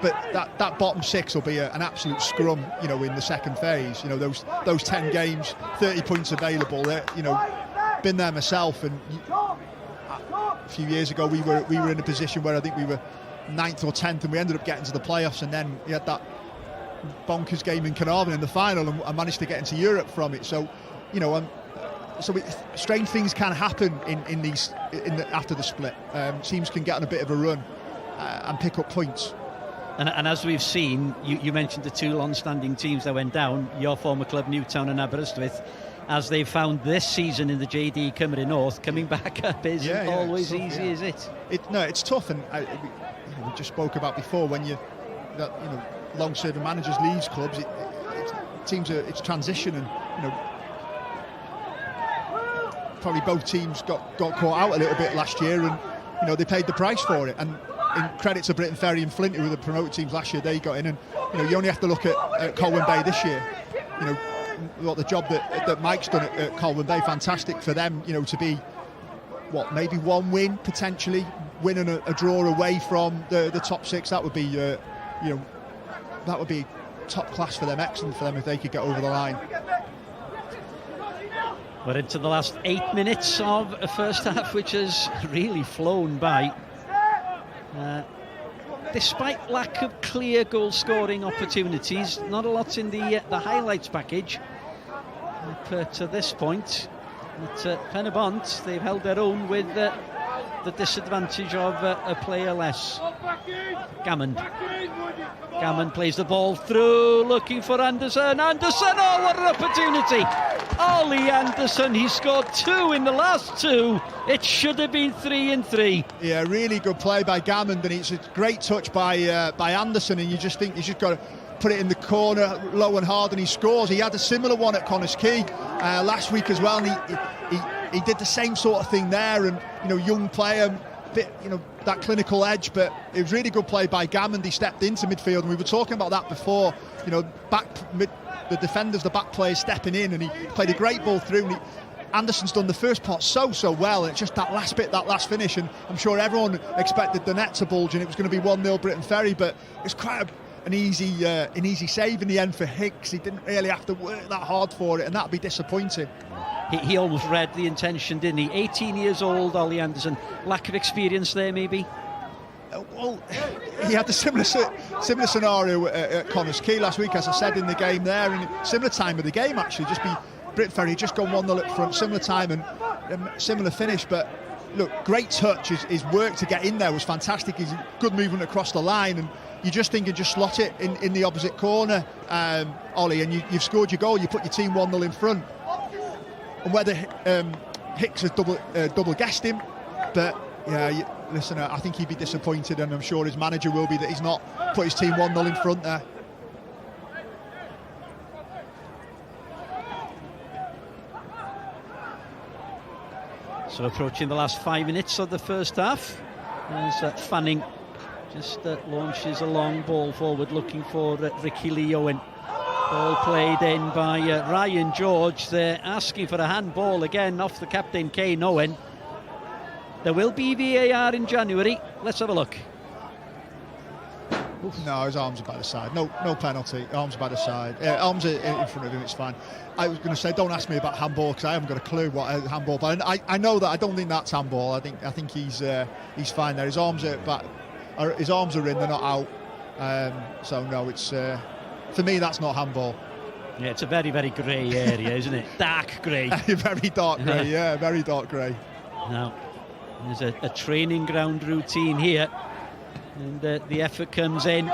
But that bottom 6 will be an absolute scrum, in the second phase. Those 10 games, 30 points available. Been there myself, and a few years ago we were in a position where I think we were 9th or 10th, and we ended up getting to the playoffs, and then we had that bonkers game in Carnarvon in the final, and I managed to get into Europe from it. So, strange things can happen after the split. Teams can get on a bit of a run and pick up points. And as we've seen, you mentioned the 2 long-standing teams that went down, your former club Newtown and Aberystwyth, as they've found this season in the JD Cymru North, coming back up isn't always tough, easy, is it? It's tough, and we just spoke about before, when long-serving managers leaves clubs, it's transition, and probably both teams got caught out a little bit last year, and they paid the price for it. And in credit to Briton Ferry and Flint, who were the promoted teams last year, they got in, and you only have to look at Colwyn Bay this year. What the job that Mike's done at Colwyn Bay, fantastic for them. To be maybe one win potentially, winning a draw away from the top six. That would be that would be top class for them, excellent for them if they could get over the line. We're into the last 8 minutes of a first half, which has really flown by. Despite lack of clear goal-scoring opportunities, not a lot in the highlights package up to this point. At Penibont, they've held their own with the disadvantage of a player less. Gammond plays the ball through, looking for Anderson. Oh, what an opportunity! Ollie Anderson, he scored 2 in the last 2. It should have been 3 and 3. Yeah, really good play by Gammond, and it's a great touch by Anderson, and you just think he's just got to put it in the corner low and hard, and he scores. He had a similar one at Connors Quay last week as well, and he did the same sort of thing there, and young player, bit that clinical edge, but it was really good play by Gammond. He stepped into midfield, and we were talking about that before. The defenders, the back players stepping in, and he played a great ball through. And Anderson's done the first part so well, and it's just that last bit, that last finish, and I'm sure everyone expected the net to bulge and it was going to be 1-0 Briton Ferry, but it's quite an easy save in the end for Hicks. He didn't really have to work that hard for it, and that'd be disappointing. He almost read the intention, didn't he? 18 years old, Ollie Anderson. Lack of experience there, maybe? Well, he had the similar scenario at Connors Quay last week, as I said, in the game there, and similar time of the game actually. Briton Ferry just gone 1-0 up front, similar time and similar finish. But look, great touch. His work to get in there was fantastic. His good movement across the line, and you just think and just slot it in the opposite corner, Ollie, and you've scored your goal. You put your team 1-0 in front. And whether Hicks has double guessed him, but yeah, listen, I think he'd be disappointed, and I'm sure his manager will be, that he's not put his team 1-0 in front there. So approaching the last 5 minutes of the first half, as Fanning just launches a long ball forward, looking for Ricky Lee Owen. Ball played in by Ryan George. They're asking for a handball again off the captain, Kane Owen. There will be VAR in January. Let's have a look. Oof. No, his arms are by the side. No penalty. Arms by the side. Arms are in front of him. It's fine. I was going to say, don't ask me about handball, because I haven't got a clue what a handball. But I know that. I don't think that's handball. I think he's fine there. His arms are in. They're not out. So no, it's for me, that's not handball. Yeah, it's a very, very grey area, isn't it? Dark grey. Very dark grey. Yeah, very dark grey. Now, there's a training ground routine here, and the effort comes in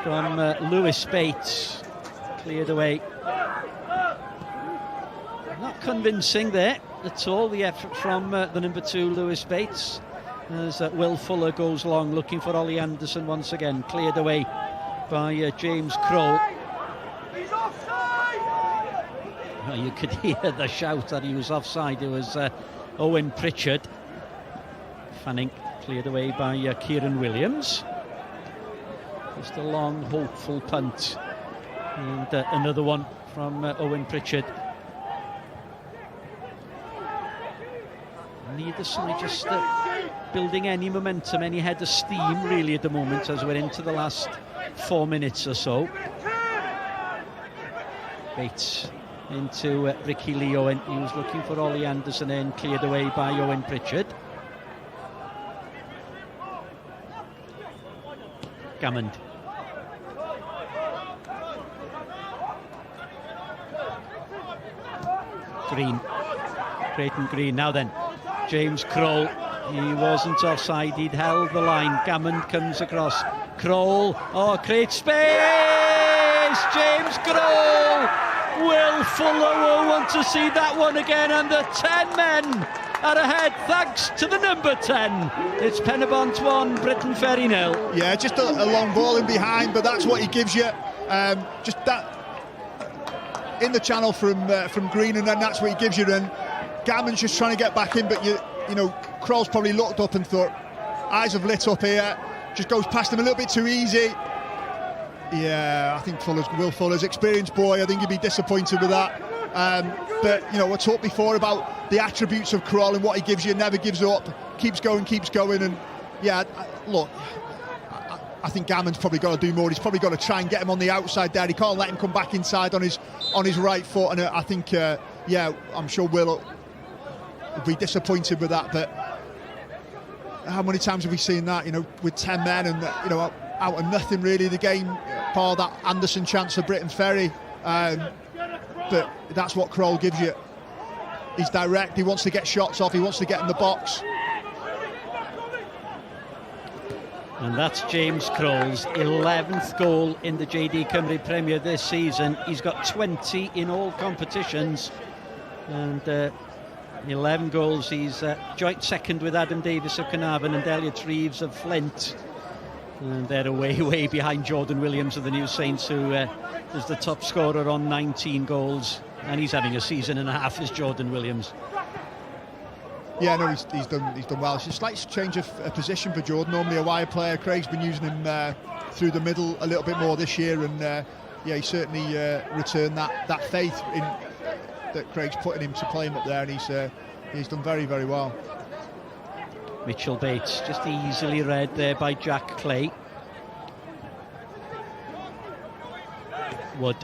from Lewis Bates, cleared away. Not convincing there at all, the effort from the number 2, Lewis Bates, as Will Fuller goes long, looking for Ollie Anderson once again, cleared away by James Kroll. Well, you could hear the shout that he was offside. It was Owen Pritchard. Fanning cleared away by Kieran Williams. Just a long, hopeful punt. And another one from Owen Pritchard. Neither side just building any momentum, any head of steam really at the moment, as we're into the last 4 minutes or so. Bates into Ricky Lee Owen. He was looking for Ollie Anderson and cleared away by Owen Pritchard. Gammond. Green. Creighton Green. Now then, James Kroll. He wasn't offside, he'd held the line. Gammond comes across. Kroll. Oh, great space! James Kroll! Will Fuller will want to see that one again, and the 10 men are ahead thanks to the number 10. It's Penibont 1, Briton Ferry 0. Yeah, just a long ball in behind, but that's what he gives you. Just that in the channel from Green, and then that's what he gives you. And Gammond's just trying to get back in, but you know, Kroll's probably looked up and thought, eyes have lit up here. Just goes past him a little bit too easy. Yeah, I think Will Fuller's experienced boy. I think he'd be disappointed with that. But you know, we talked before about the attributes of Kroll and what he gives you. Never gives up, keeps going, and yeah. Look, I think Gammon's probably got to do more. He's probably got to try and get him on the outside there. He can't let him come back inside on his right foot. And I think, yeah, I'm sure Will be disappointed with that. But how many times have we seen that? You know, with 10 men and you know, out of nothing really. The game, par that Anderson chance for Briton Ferry. But that's what Kroll gives you. He's direct. He wants to get shots off. He wants to get in the box. And that's James Kroll's 11th goal in the JD Cymru Premier this season. He's got 20 in all competitions, and 11 goals. He's joint second with Adam Davis of Carnarvon and Elliot Reeves of Flint. And they're way behind Jordan Williams of the New Saints, who is the top scorer on 19 goals. And he's having a season and a half as Jordan Williams. Yeah, no, he's done well. It's a slight change of position for Jordan. Normally a wide player. Craig's been using him through the middle a little bit more this year, and yeah, he certainly returned that faith in that Craig's putting him to play him up there, and he's done very well. Mitchell Bates just easily read there by Jack Clay. Wood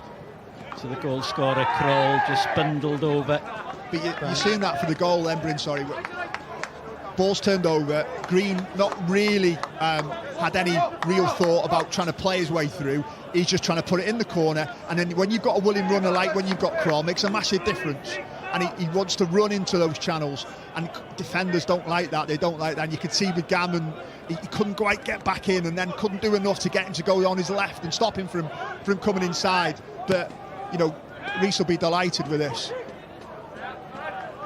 to the goal scorer Kroll, just bundled over. But you're seeing that for the goal then, Bryn, sorry. Ball's turned over. Green not really had any real thought about trying to play his way through. He's just trying to put it in the corner. And then when you've got a willing runner like when you've got Kroll, makes a massive difference. And he wants to run into those channels. And defenders don't like that. They don't like that. And you could see with Gammon, he couldn't quite get back in, and then couldn't do enough to get him to go on his left and stop him from coming inside. But, you know, Rhys will be delighted with this.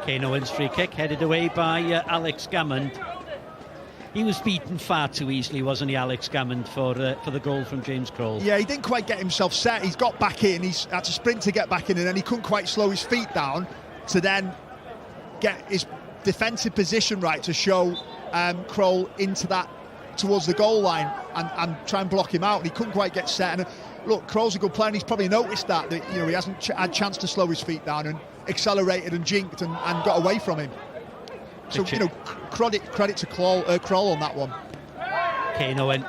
Kane Owen's free kick headed away by Alex Gammond. He was beaten far too easily, wasn't he, Alex Gammond, for the goal from James Kroll? Yeah, he didn't quite get himself set. He's got back in. He's had to sprint to get back in, and then he couldn't quite slow his feet down to then get his defensive position right to show Kroll into that towards the goal line and try and block him out. And he couldn't quite get set. And look, Kroll's a good player, and he's probably noticed that you know, he hasn't had a chance to slow his feet down and accelerated and jinked and got away from him. So, you know, credit to Kroll on that one. Kane Owen,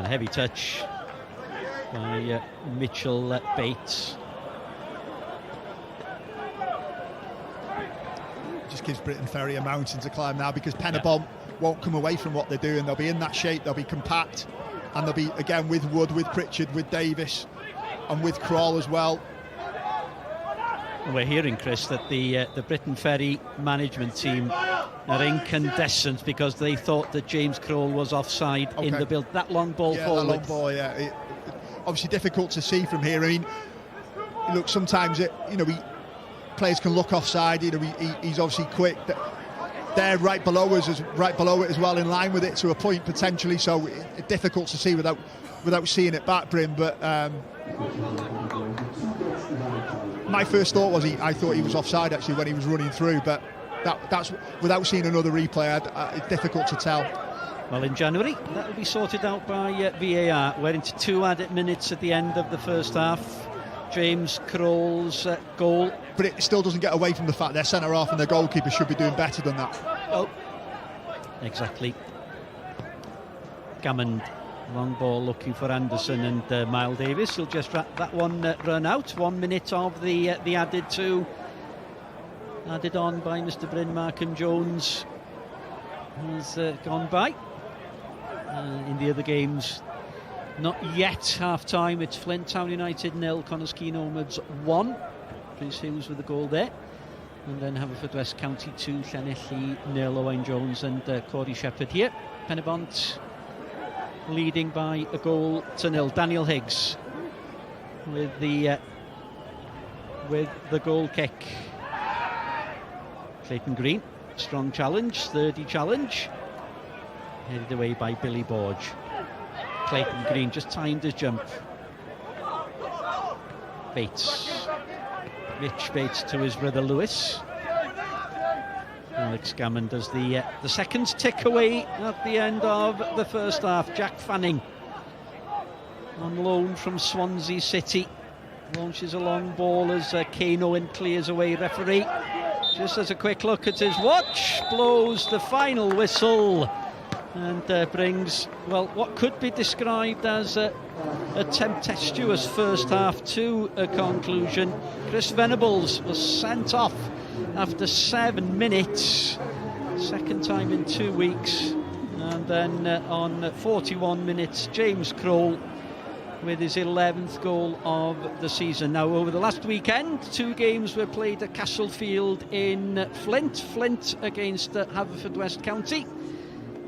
heavy touch by Mitchell Bates. Just gives Briton Ferry a mountain to climb now, because Penibont won't come away from what they're doing. They'll be in that shape, they'll be compact, and they'll be again with Wood, with Pritchard, with Davis, and with Kroll as well. We're hearing, Chris, that the Briton Ferry management team are incandescent because they thought that James Kroll was offside in the build. That long ball forward. That long ball, yeah. Obviously difficult to see from here. I mean, look, sometimes players can look offside. You know, he's obviously quick. They're right below it as well, in line with it to a point potentially. So difficult to see without seeing it back, Bryn. But my first thought was I thought he was offside actually when he was running through, but that's without seeing another replay. It's difficult to tell. Well, in January that will be sorted out by VAR. We're into 2 added minutes at the end of the first half. James Kroll's goal, but it still doesn't get away from the fact their centre half and their goalkeeper should be doing better than that. Oh, exactly. Gammond, long ball looking for Anderson, and Miles Davis will just that one run out. 1 minute of the added two, added on by Mr. Bryn Markham Jones, has gone by. In the other games, not yet half time. It's Flint Town United 0, Coniskin Omens 1. Rhys Hughes with the goal there. And then Haverfordwest County 2, Llanelli 0, Owain Jones and Corey Shepherd here. Penibont leading by a 1-0. Daniel Higgs with the goal kick. Clayton Green, strong challenge, sturdy challenge, headed away by Billy Borge. Clayton Green just timed his jump. Bates, Rich Bates to his brother Lewis. Alex Gammon does the seconds tick away at the end of the first half. Jack Fanning on loan from Swansea City. Launches a long ball as Kane Owen clears away referee. Just as a quick look at his watch, blows the final whistle and brings, well, what could be described as a tempestuous first half to a conclusion. Chris Venables was sent off after 7 minutes, second time in 2 weeks, and then on 41 minutes James Crowell with his 11th goal of the season. Now, over the last weekend, 2 games were played at Castlefield in Flint against Haverfordwest County,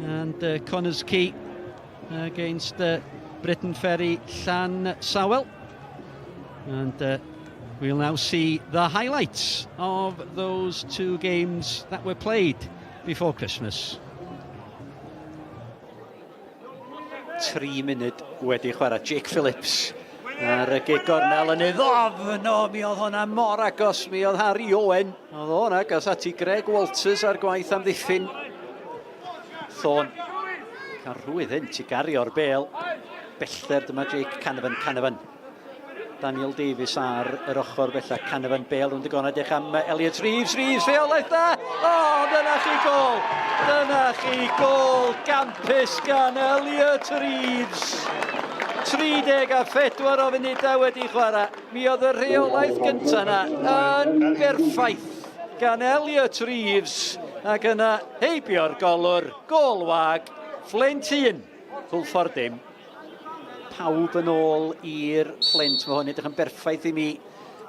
and Connors Quay against Briton Ferry Llansawel. And we'll now see the highlights of those 2 games that were played before Christmas. 3 munud wedi chwarae. Jake Phillips ar y gig gornel yn ei ddofn. Mi oedd hwnna mor agos. Mi oedd Harry Owen. Oedd hwn agos ati Greg Walters ar gwaith amddiffyn. Thorn. Cael rhwydd hyn ti gario'r bêl. Bellter dyma Jake Canavan. Daniel Davies ar yr ochr bella. Canavan bêl rwy'n digon edrych am Elliot Reeves rheolaeth da. Dyna chi gol. Dyna chi gol gampus gan Elliot Reeves. 34 o funudau wedi chwarae. Mi oedd y rheolaeth gyntaf yna yn berffaith gan Elliot Reeves. Ac yna heibio'r golwr, gol wag, Flint 1, Hwlffordd dim. Pawb yn ôl i'r Flint. Mae hwn edrych yn berffaith i mi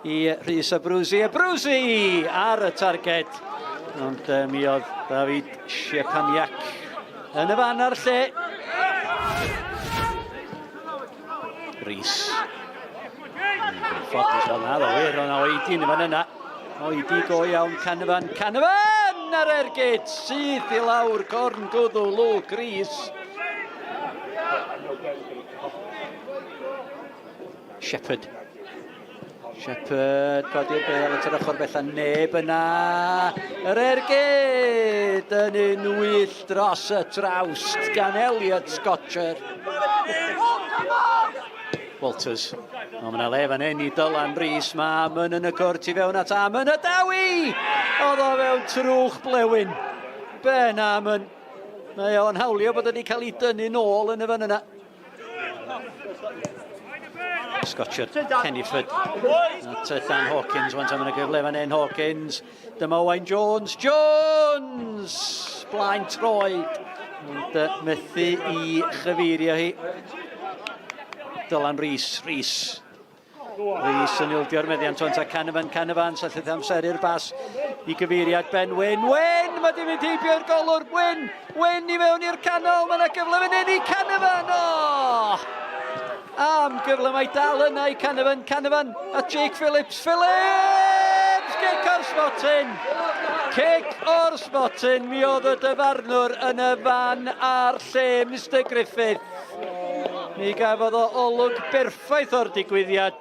i Rhys a Brusi. Brusi ar y targed. Ond mi oedd David Siepaniak yn y fan ar lle. Rhys. Ffodus hwnna, ddo wir, o'na oedi yn y fan yna. Oedi go iawn, Canavan ar ergyd. Syth i lawr, corn gwddw, Luke Rhys. Shepherd, codi'r bêl at yr ochr bella, neb yna. Yr ergyd yn unwyll dros y trawst gan Elliot Scotcher. Walters. Mae yna le fan hyn i Dylan Rhys. Mae Amon yn y cwrt i fewn at Amon. Y dawi! Oedd o fewn trwch blewyn. Ben Amon. Mae o'n hawlio bod wedi cael ei dynnu nôl yn y fan yna. Scotcher, Kenniford, at Dan Hawkins, want am yn y gyfle fan hyn, Hawkins, dyma Owain Jones, blaen troed, ond methu i chyfeirio hi. Dylan Rhys yn ildio'r meddiant o'n ta Canavan, saith amseru'r bas i gyfeiriad Ben Wyn, mae di mynd heibio'r golwr, Wyn i fewn i'r canol, mae yna gyfle fan hyn i Canavan, am gyfle mae dal yna i Canavan a Jake Phillips, kick o'r sbotyn, mi oedd y dyfarnwr yn y fan ar lle Mr Griffith. Mi gafodd o olwg berffaith o'r digwyddiad.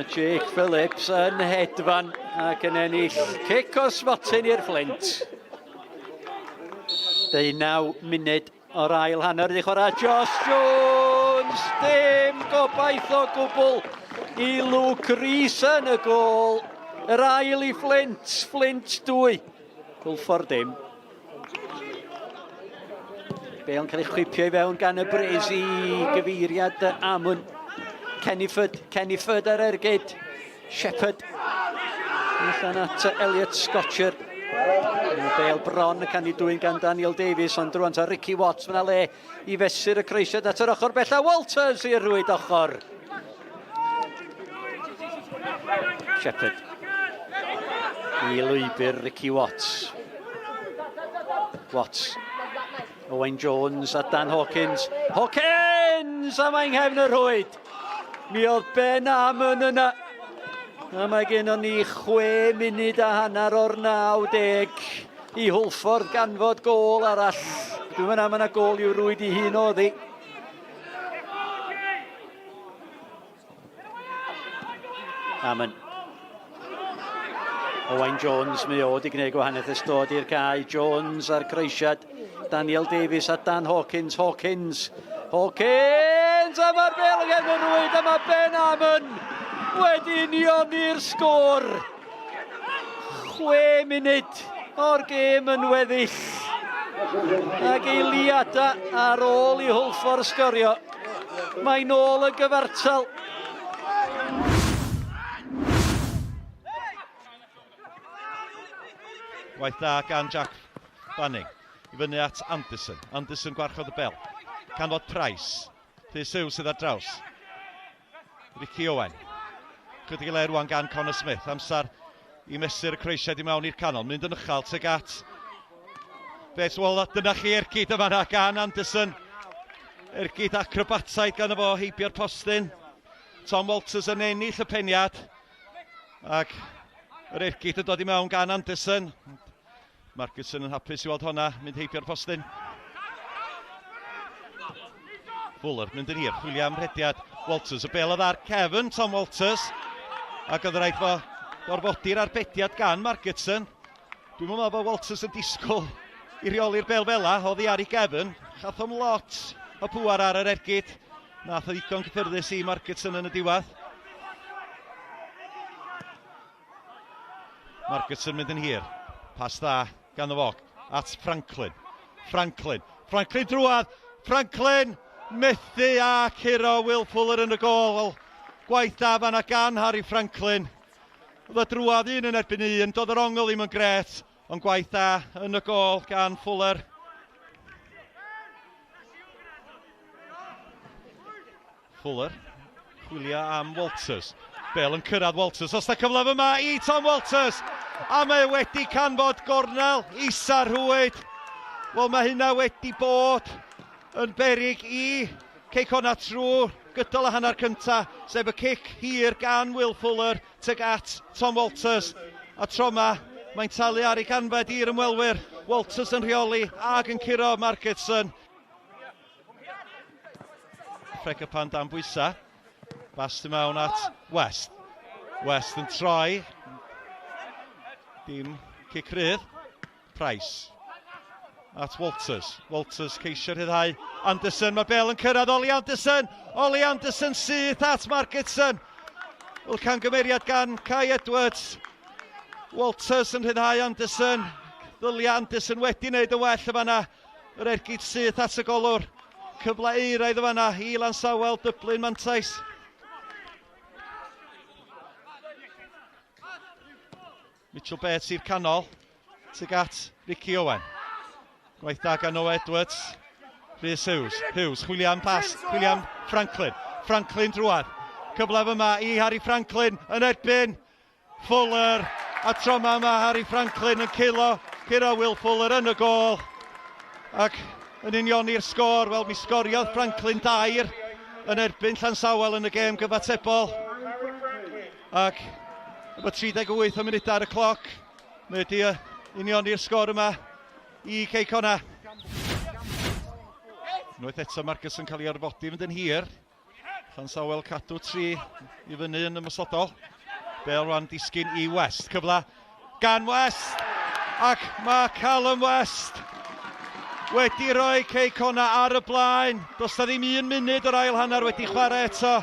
Jake Phillips yn hedfan ac yn ennill kick o'r sbotyn i'r Flint. 19 munud o'r ail hanner wedi chwarae Josh Jones. Dim gobaith o gwbl i Luke Rhys yn y gol. Yr ail i Flint 2. Hwlffordd dim. Bêl yn cael ei chwipio i fewn gan y Bresi, gyfeiriad Amon. Kenniford ar ergyd. Shepherd. Allan at Elliot Scotcher. Bêl bron yn cael ei dwyn gan Daniel Davies, ond drwy'n ta Ricky Watts. Fyna le i fesur y creisiad at yr ochr bella. Walters i'r rwyd ochr. Shepherd. I lwybr Ricky Watts. Owain Jones a Dan Hawkins. A mae'n nghefn y rwyd. Mi oedd Ben Amon yna. A mae gen o'n ni 6 munud a hanner o'r 90 i Hwlffordd ganfod gol arall. Dwi'n meddwl yna gol i'w rwyd i hun oddi. Amon. Owain Jones, mi oedd i gwneud gwahaniaeth ystod i'r cae. Jones ar creisiad. Daniel Davies a Dan Hawkins. Jones a mae'r bel yn gefn rwyd a mae Penibont wedi unioni'r sgôr. 6 munud o'r gêm yn weddill. Ac eiliadau ar ôl i Hwlffordd sgorio. Mae nôl y gyfartal. Waith da gan Jack Fanning. I fyny at Anderson. Anderson gwarchod y bel. Canfod Price. Rhys Griffiths sydd ar draws. Ricky Owen. Chydig i le rwan gan Connor Smith. Amser i mesur y creisiad i mewn i'r canol. Mynd yn uchal tuag at Wel, dyna chi ergyd yma na gan Anderson. Ergyd acrobataidd gan y fo heibio'r postyn. Tom Walters yn ennill y peniad. Ac yr ergyd yn dod i mewn gan Anderson. Marcusson yn hapus i weld honna mynd heibio'r postyn. Fuller mynd yn hir, chwilio am rhediad Walters. Y bel oedd ar cefn Tom Walters. Ac oedd rhaid fo gorfodi'r arbediad gan Marcusson. Dwi'n meddwl bod Walters yn disgwyl i reoli'r bel fela, oedd hi ar ei gefn. Chathom lot o pŵar ar yr ergyd. Nath o ddigon cyffyrddus i Marcusson yn y diwedd. Marcusson mynd yn hir. Pas dda gan y fo at Franklin. Franklin drwad. Franklin methu a curo Will Fuller yn y gol. Gwaith da fanna gan Harry Franklin. Oedd y drwad un yn erbyn un, doedd yr ongl ddim yn gret, ond gwaith da yn y gol gan Fuller. Fuller, chwilio am Walters. Bel yn cyrraedd Walters, os da cyflef yma i Tom Walters. A mae wedi canfod gornel isa rhwyd. Wel, mae hynna wedi bod yn beryg i Ceicona trwy gydol y hanner cynta, sef y cic hir gan Will Fuller tuag at Tom Walters. A tro yma, mae'n talu ar ei ganfed i'r ymwelwyr. Walters yn rheoli ag yn curo Marcusson. Ffreg y pan dan bwysa. Bast i mewn at West. West yn troi. Dim cic rydd. Price. At Walters. Walters ceisio rhyddhau Anderson. Mae bel yn cyrraedd Oli Anderson. Oli Anderson syth at Marcusson. Wel, camgymeriad gan Kai Edwards. Walters yn rhyddhau Anderson. Ddylia Anderson wedi wneud y well y fanna. Yr ergyd syth at y golwr. Cyfle eiraidd y fanna i Llansawel, Dublin, Mantais. Mitchell Bates i'r canol. Tuag at Ricky Owen. Gwaith da gan o Edwards. Rhys Hughes, chwilio am pas, chwilio am Franklin. Franklin drwad. Cyflef yma i Harry Franklin yn erbyn Fuller. A tro yma Harry Franklin yn curo Will Fuller yn y gol. Ac yn union i'r sgôr, wel mi sgoriodd Franklin 2 yn erbyn Llansawel yn y gêm gyfatebol. Ac efo 38 o munudau ar y cloc, mae wedi union i'r sgôr yma i Ceicona. Unwaith eto Marcus yn cael ei arfodi fynd yn hir. Llansawel cadw 3 i fyny yn ymosodol. Bel rwan disgyn i West. Cyfla gan West. Ac mae Callum West wedi rhoi Ceicona ar y blaen. Does na ddim 1 munud yr ail hanner wedi chwarae eto.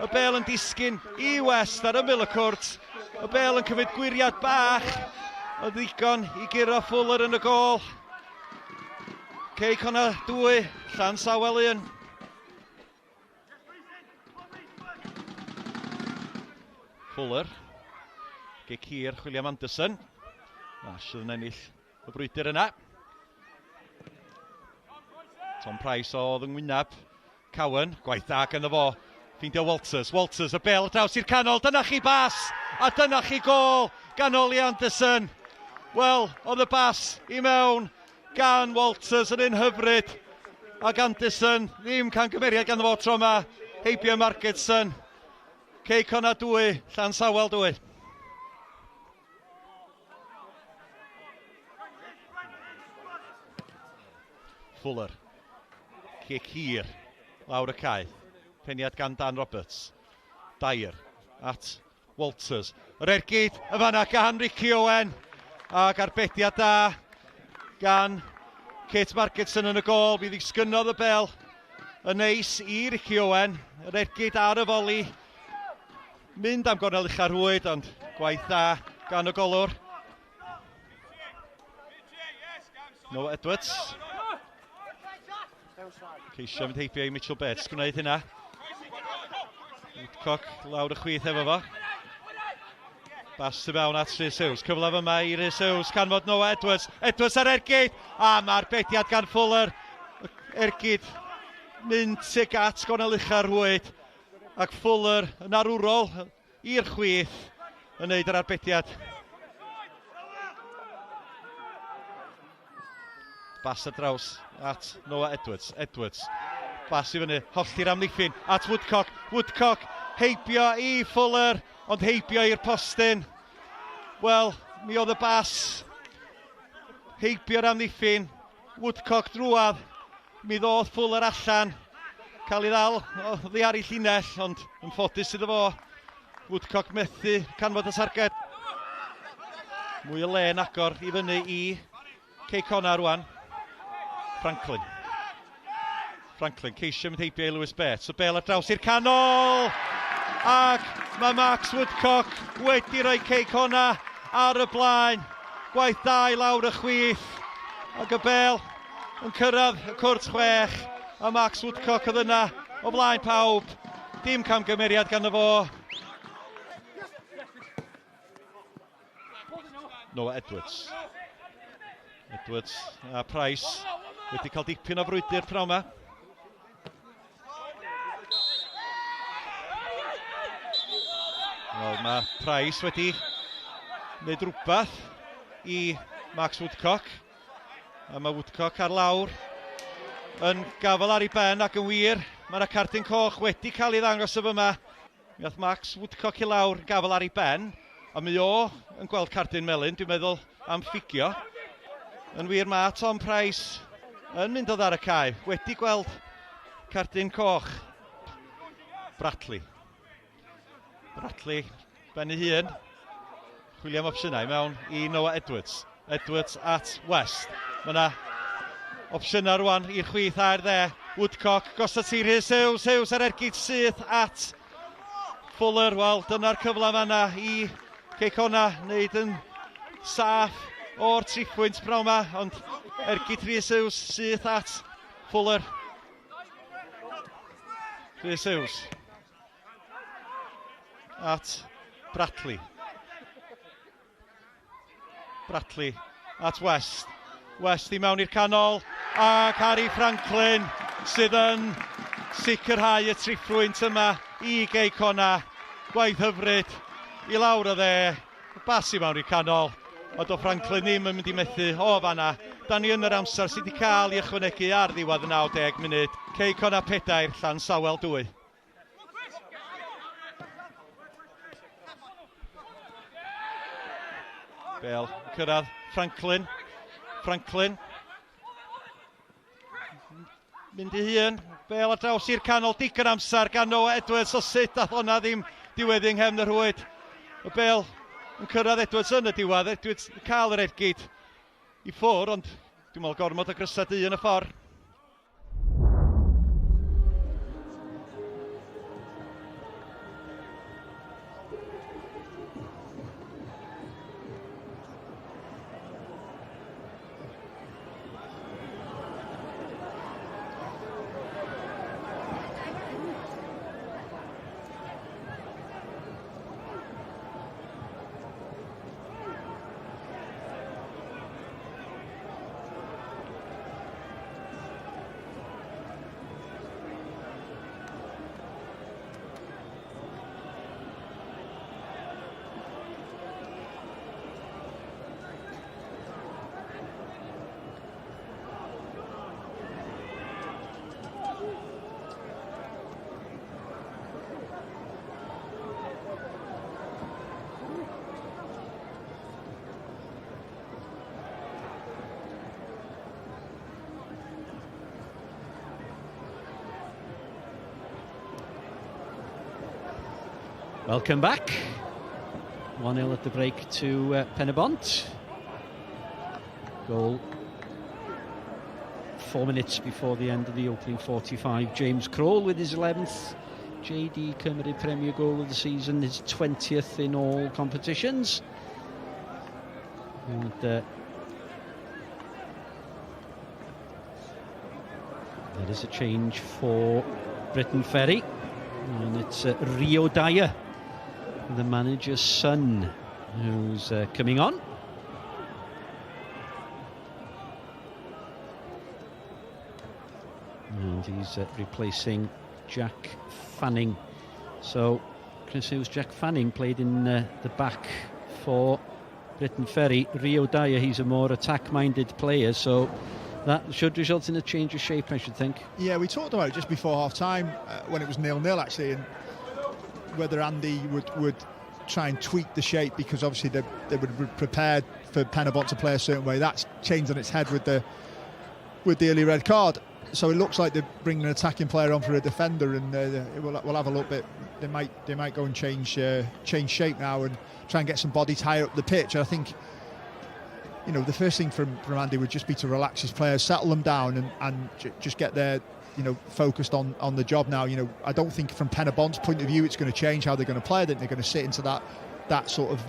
Y bel yn disgyn i West ar y milacwrt. Y bel yn cymryd gwiriad bach. Y ddigon i guro Fuller yn y gol. Ceicona 2, Llansawel 1. Fuller. Gic hir, chwilio am Anderson. Nash yn ennill y brwydr yna. Tom Price oedd yng Ngwynab. Cowan, gwaith da gan y fo. Ffeindio Walters, y bel draws i'r canol. Dyna chi bas, a dyna chi gol gan Oli Anderson. Wel, oedd y bas i mewn gan Walters yn un hyfryd. Ac Anderson ddim can gymeriad gan y fo tro yma. Heibio Marcusson. Ceicona 2, Llansawel 2. Fuller. Cic hir. Lawr y cae. Peniad gan Dan Roberts. Dyer. At Walters. Yr ergyd y fanna gan Ricky Owen. Ac arbediad da gan Kate Marcusson yn y gol. Bydd i sgynnodd y bel yn neis i Ricky Owen, yr ergyd ar y foli, mynd am gornel ucha rwyd, ond gwaith dda gan y golwr. Noah Edwards. Ceisio mynd heibio i Mitchell Bates, gwneud hynna. Woodcock lawr y chwith efo fo. Bas y mewn at Rhys Hughes, cyflaf yma i Rhys Hughes, canfod Noah Edwards. Edwards ar ergyd, a mae'r bediad gan Fuller. Ergyd mynd tuag at gornel ucha rwyd, ac Fuller yn arwrol i'r chwith yn neud yr arbediad. Bas ar draws at Noah Edwards. Edwards, bas i fyny, holli'r amddiffyn at Woodcock. Woodcock heibio i Fuller, ond heibio i'r postyn. Wel, mi oedd y bas heibio'r amddiffyn. Woodcock drwadd, mi ddodd Fuller allan. Cael ei ddal oddi ar ei llinell, ond yn ffodus iddo fo. Woodcock methu canfod y targed. Mwy o len agor i fyny i Ceicona rwan. Franklin. Franklin ceisio mynd heibio i Lewis Bates. So Bale ar draws i'r canol. Ac mae Max Woodcock wedi rhoi Ceicona ar y blaen. Gwaith da i lawr y chwith. Ac y Bale yn cyrraedd y cwrt chwech. A Max Woodcock oedd yna o blaen pawb. Dim camgymeriad gan y fo. Noah Edwards. Edwards a Price wedi cael dipyn o frwydr pnawn yma. Wel, mae Price wedi wneud rhywbeth i Max Woodcock. A mae Woodcock ar lawr yn gafel ar ei ben ac yn wir. Mae'r cardyn coch wedi cael ei ddangos y fyma. Mi ath Max Woodcock i lawr gafel ar ei ben. A mi o yn gweld cardyn melyn, dwi'n meddwl am ffigio. Yn wir mae Tom Price yn mynd ar y cae. Wedi gweld cardyn coch. Bradley. Bradley, ben ei hun. Chwilio am opsiynau mewn i Noah Edwards. Edwards at West. Mae yna opsiynau rwan i'r chwith a'r dde. Woodcock, gosod ti Rhys Hughes. Hughes ar ergyd syth at Fuller. Wel, dyna'r cyfle fanna i Ceicona wneud yn saff o'r triphwynt pnawn yma. Ond ergyd Rhys Hughes syth at Fuller. Rhys Hughes at Bradley. Bradley at West. West i mewn i'r canol. Ac Harry Franklin sydd yn sicrhau y triphwynt yma i Ceicona. Gwaith hyfryd i lawr o dde. Bas i mewn i'r canol. Ond o Franklin ddim yn mynd i methu o fanna. Da ni yn yr amser sydd wedi cael ei ychwanegu ar ddiwedd y 90 munud. Ceicona 4, Llansawel 2. Bale, cyrraedd Franklin. Franklin. Mynd i hun. Bale ar draws i'r canol. Digon amser gan Noah Edwards. O sut ath honna ddim diweddu nghefn yr hwyd. O Bale yn cyrraedd Edwards yn y diwedd. Edwards yn cael yr ergyd i ffwr, ond dwi'n meddwl gormod o grysau du yn y ffordd. Welcome back. 1-0 at the break to Penibont. Goal 4 minutes before the end of the opening 45. James Crowell with his 11th JD Cymru Premier goal of the season, his 20th in all competitions. And there is a change for Briton Ferry, and it's Rio Dyer, the manager's son, who's coming on. And he's replacing Jack Fanning. So Chris, who's Jack Fanning, played in the back for Briton Ferry. Rio Dyer, he's a more attack-minded player, so that should result in a change of shape, I should think. Yeah, we talked about it just before half-time when it was 0-0 actually, and whether Andy would try and tweak the shape, because obviously they would be prepared for Penibont to play a certain way. That's changed on its head with the early red card. So it looks like they're bringing an attacking player on for a defender, and we'll have a look. But they might go and change shape now and try and get some bodies higher up the pitch. I think, you know, the first thing from Andy would just be to relax his players, settle them down, and just get their, you know, focused on the job now. You know, I don't think from Penibont's point of view it's going to change how they're going to play. I think they're going to sit into that sort of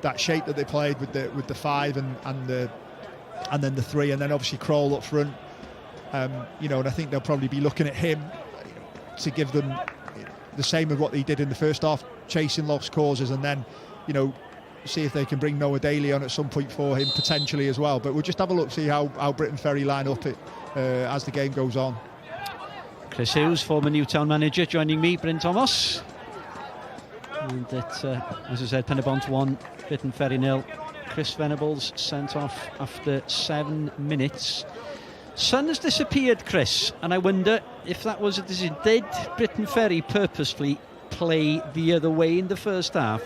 that shape that they played with the 5 and then the 3, and then obviously Kroll up front. You know, and I think they'll probably be looking at him to give them the same of what he did in the first half, chasing lost causes, and then, you know, see if they can bring Noah Daly on at some point for him potentially as well. But we'll just have a look, see how Briton Ferry line up as the game goes on. Chris Hughes, former Newtown manager, joining me, Bryn Thomas. And it, as I said, Penibont 1, Briton Ferry 0. Chris Venables sent off after 7 minutes. Sun has disappeared, Chris, and I wonder if that was a decision. Did Briton Ferry purposefully play the other way in the first half?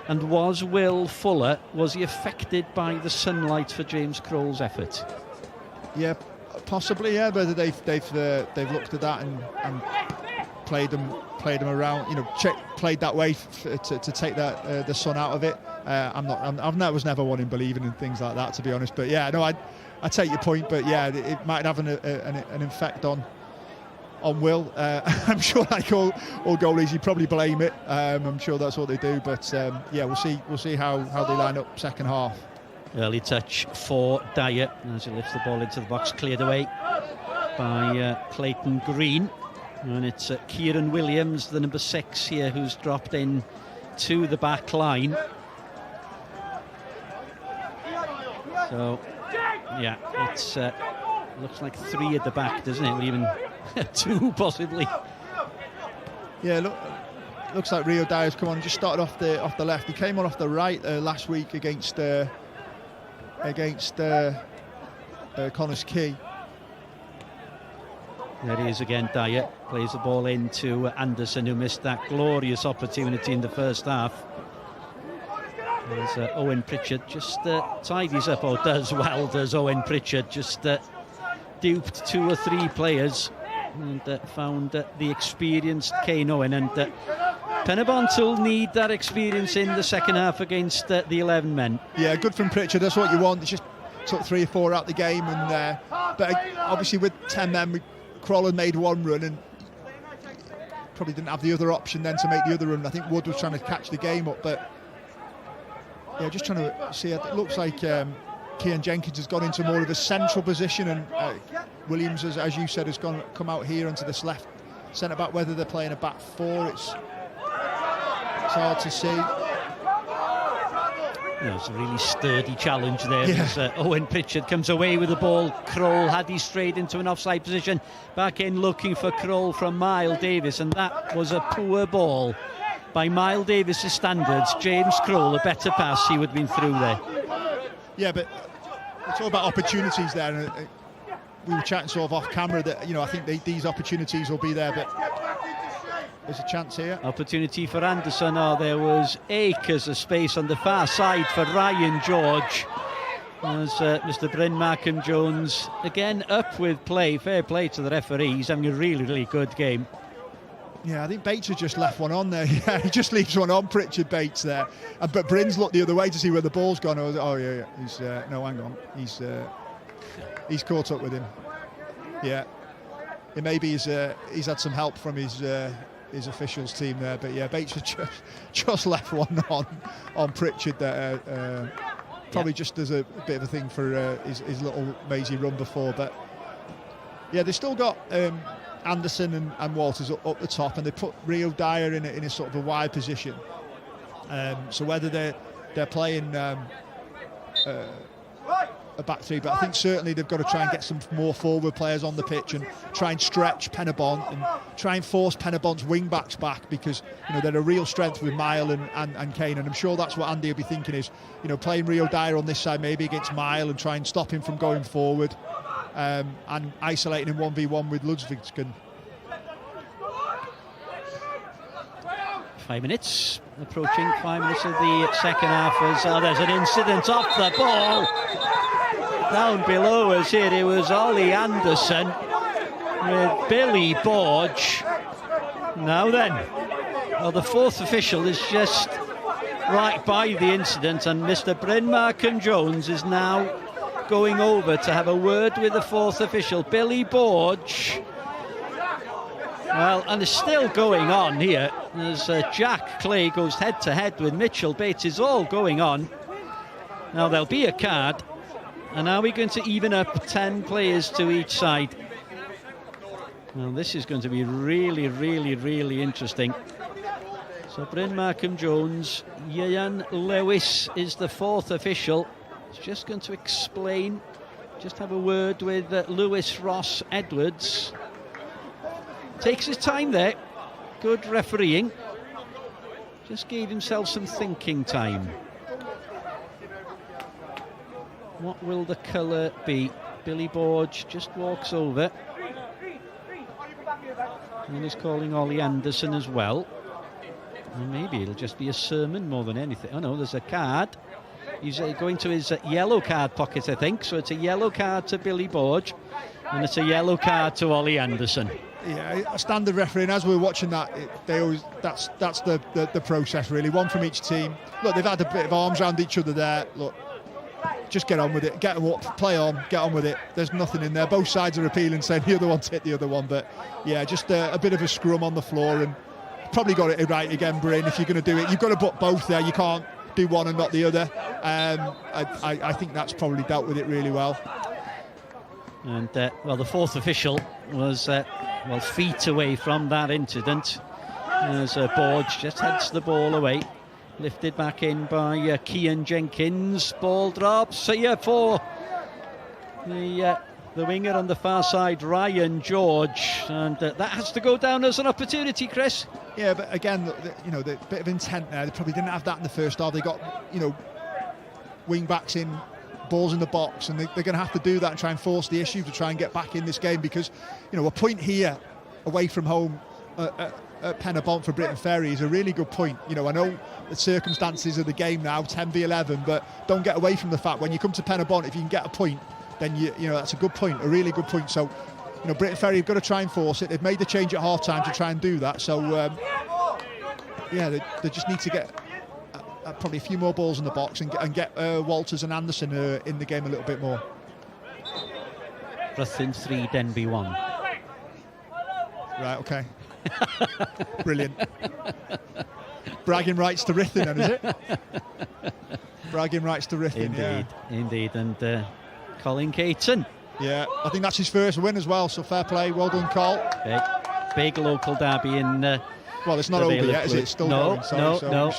And was Will Fuller, was he affected by the sunlight for James Crowell's effort? Yeah, possibly. Yeah, whether they've looked at that and played them around. You know, played that way to take that the sun out of it. I was never one in believing in things like that, to be honest. But yeah, no, I take your point, but yeah, it might have an effect on Will. I'm sure, like all goalies, you probably blame it. I'm sure that's what they do, but yeah, we'll see how they line up second half. Early touch for Dyer as he lifts the ball into the box, cleared away by Clayton Green, and it's Kieran Williams, the number 6 here, who's dropped in to the back line. So yeah, it's looks like 3 at the back, doesn't it? Or even 2 possibly. Yeah, looks like Rio Dyer's come on. Just started off the left. He came on off the right last week against Connors Key. There he is again. Dyer plays the ball into Anderson, who missed that glorious opportunity in the first half. There's Owen Pritchard, just tidies up, or does Owen Pritchard, just duped 2 or 3 players and found the experienced Kane Owen, and Penibont will need that experience in the second half against the 11 men. Yeah, good from Pritchard, that's what you want. It's just took 3 or 4 out the game, and but obviously with 10 men, Kroll had made 1 run and probably didn't have the other option then to make the other run. I think Wood was trying to catch the game up, but yeah, just trying to see. It looks like Cian Jenkins has gone into more of a central position, and Williams, as you said, has come out here onto this left centre back. Whether they're playing a back 4, it's hard to see. Yeah, it's a really sturdy challenge there. Yeah. Owen Pritchard comes away with the ball. Kroll had he strayed into an offside position. Back in looking for Kroll from Miles Davis, and that was a poor ball. By Miles Davis's standards, James Kroll, a better pass, he would have been through there. Yeah, but it's all about opportunities there. And we were chatting sort of off camera that, you know, I think these opportunities will be there, but there's a chance here. Opportunity for Anderson. Oh, there was acres of space on the far side for Ryan George. As Mr. Bryn Markham Jones again up with play. Fair play to the referee. He's having a really, really good game. Yeah, I think Bates has just left one on there. Yeah, he just leaves one on, Pritchard Bates there. But Bryn's looked the other way to see where the ball's gone. Oh yeah. He's no, hang on. He's caught up with him. Yeah, maybe he's had some help from his officials team there, but yeah, Bates has just left one on Pritchard there, probably just as a bit of a thing for his little mazy run before. But yeah, they've still got Anderson and Walters up the top, and they put Rio Dyer in a sort of a wide position. So whether they're playing a back three, but I think certainly they've got to try and get some more forward players on the pitch and try and stretch Penibont and try and force Penibont's wing backs back, because they're a real strength with Mile and Kane, and I'm sure that's what Andy will be thinking is playing Rio Dyer on this side maybe against Mile and try and stop him from going forward, and isolating him 1v1 with Ludvigsson. 5 minutes, approaching 5 minutes of the second half as there's an incident off the ball. Down below us here, it was Ollie Anderson with Billy Borge. Now then, well, the fourth official is just right by the incident, and Mr. Bryn Markham Jones is now going over to have a word with the fourth official, Billy Borge. Well, and it's still going on here as Jack Clay goes head to head with Mitchell Bates. It's all going on. Now there'll be a card, and are we going to even up 10 players to each side? Well, this is going to be really, really, really interesting. So Bryn Markham Jones, Ian Lewis is the fourth official. He's just going to explain, just have a word with Lewis Ross Edwards. Takes his time there, good refereeing. Just gave himself some thinking time. What will the colour be? Billy Borge just walks over. And he's calling Ollie Anderson as well. And maybe it'll just be a sermon more than anything. Oh no, there's a card. He's going to his yellow card pocket, I think. So it's a yellow card to Billy Borge, and it's a yellow card to Ollie Anderson. Yeah, standard refereeing. As we were watching that, that's the process really. One from each team. Look, they've had a bit of arms around each other there. Look, just get on with it. Get them up, play on, get on with it. There's nothing in there. Both sides are appealing, saying the other one's hit the other one. But yeah, just a bit of a scrum on the floor, and probably got it right again, Bryn. If you're going to do it, you've got to put both there. You can't do one and not the other. I think that's probably dealt with it really well. And well, the fourth official was feet away from that incident as Borge just heads the ball away, lifted back in by Cian Jenkins. Ball drops here for the winger on the far side, Ryan George, and that has to go down as an opportunity, Chris. Yeah, but again, the bit of intent there. They probably didn't have that in the first half. They got wing backs in, balls in the box, and they're going to have to do that and try and force the issue to try and get back in this game, because a point here away from home at Penibont for Briton Ferry is a really good point. I know the circumstances of the game now, 10v11, but don't get away from the fact when you come to Penibont, if you can get a point, then that's a good point, a really good point. So Briton Ferry have got to try and force it. They've made the change at half time to try and do that. So yeah, they just need to get probably a few more balls in the box and get Walters and Anderson in the game a little bit more. Ruthin 3, Denby 1. Right, okay. Brilliant. Bragging rights to Ruthin, then, is it? Bragging rights to Ruthin, indeed, yeah. Indeed, and Colin Caton. Yeah, I think that's his first win as well, so fair play, well done, Col. Big local derby in well, it's not over yet, is it? It's still going, no.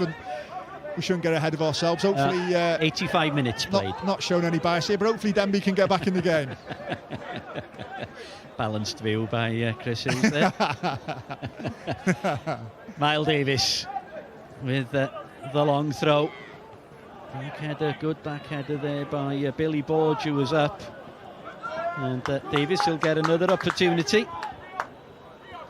We shouldn't get ahead of ourselves. Hopefully 85 minutes played. Not showing any bias here, but hopefully Denby can get back in the game. Balanced view by Chris Hills there. Mile Davis with the long throw. Good back header there by Billy Borge, who was up. And Davis will get another opportunity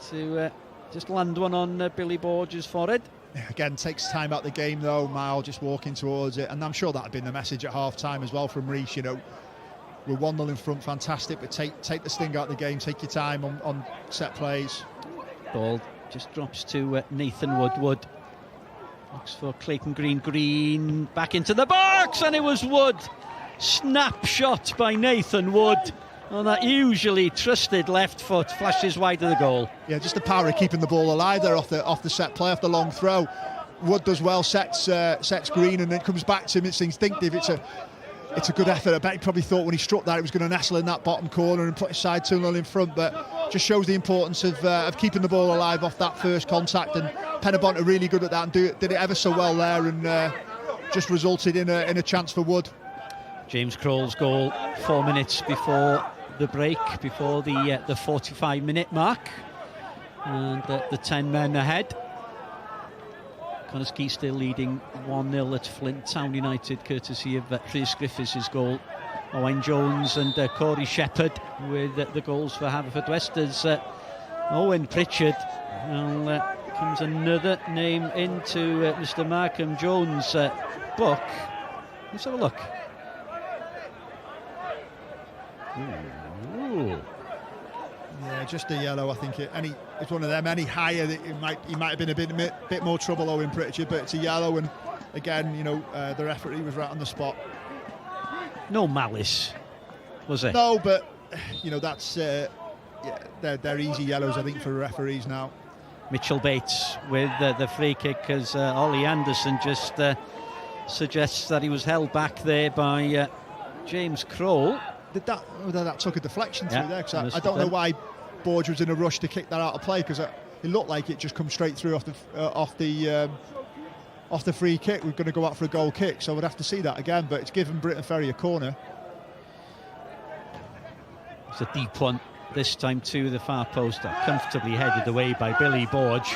to just land one on Billy Borge's forehead. Again, takes time out the game though, Mile just walking towards it, and I'm sure that had been the message at half time as well from Rhys. We're 1-0 in front, fantastic, but take the sting out of the game, take your time on set plays. Ball just drops to Nathan Wood. Looks for Clayton Green, back into the box, and it was Wood. Snapshot by Nathan Wood. on that usually trusted left foot, flashes wide of the goal. Yeah, just the power of keeping the ball alive there off the set play, off the long throw. Wood does well, sets Green, and then comes back to him. It's instinctive. It's a good effort. I bet he probably thought when he struck that it was going to nestle in that bottom corner and put his side 2-0 in front, but just shows the importance of keeping the ball alive off that first contact. And Penibont are really good at that and did it ever so well there, and just resulted in a chance for Wood. James Kroll's goal 4 minutes before the break, before the 45-minute mark, and the 10 men ahead. Conisky still leading 1-0 at Flint Town United, courtesy of Rhys Griffiths' goal. Owen Jones and Corey Shepherd with the goals for Haverfordwest. As Owen Pritchard, well, comes another name into Mr. Markham Jones' book. Let's have a look. Ooh. Yeah, just a yellow. I think it's one of them. Any higher, he might have been a bit more trouble, Owen Pritchard, but it's a yellow. And again, the referee was right on the spot. No malice, was it? No, but that's they're easy yellows, I think, for referees now. Mitchell Bates with the free kick, as Ollie Anderson just suggests that he was held back there by James Kroll. That took a deflection through there, because I don't know why Borge was in a rush to kick that out of play, because it looked like it just come straight through off the free kick. We're going to go out for a goal kick, so we'd have to see that again, but it's given Briton Ferry a corner. It's a deep one, this time to the far post, comfortably headed away by Billy Borge.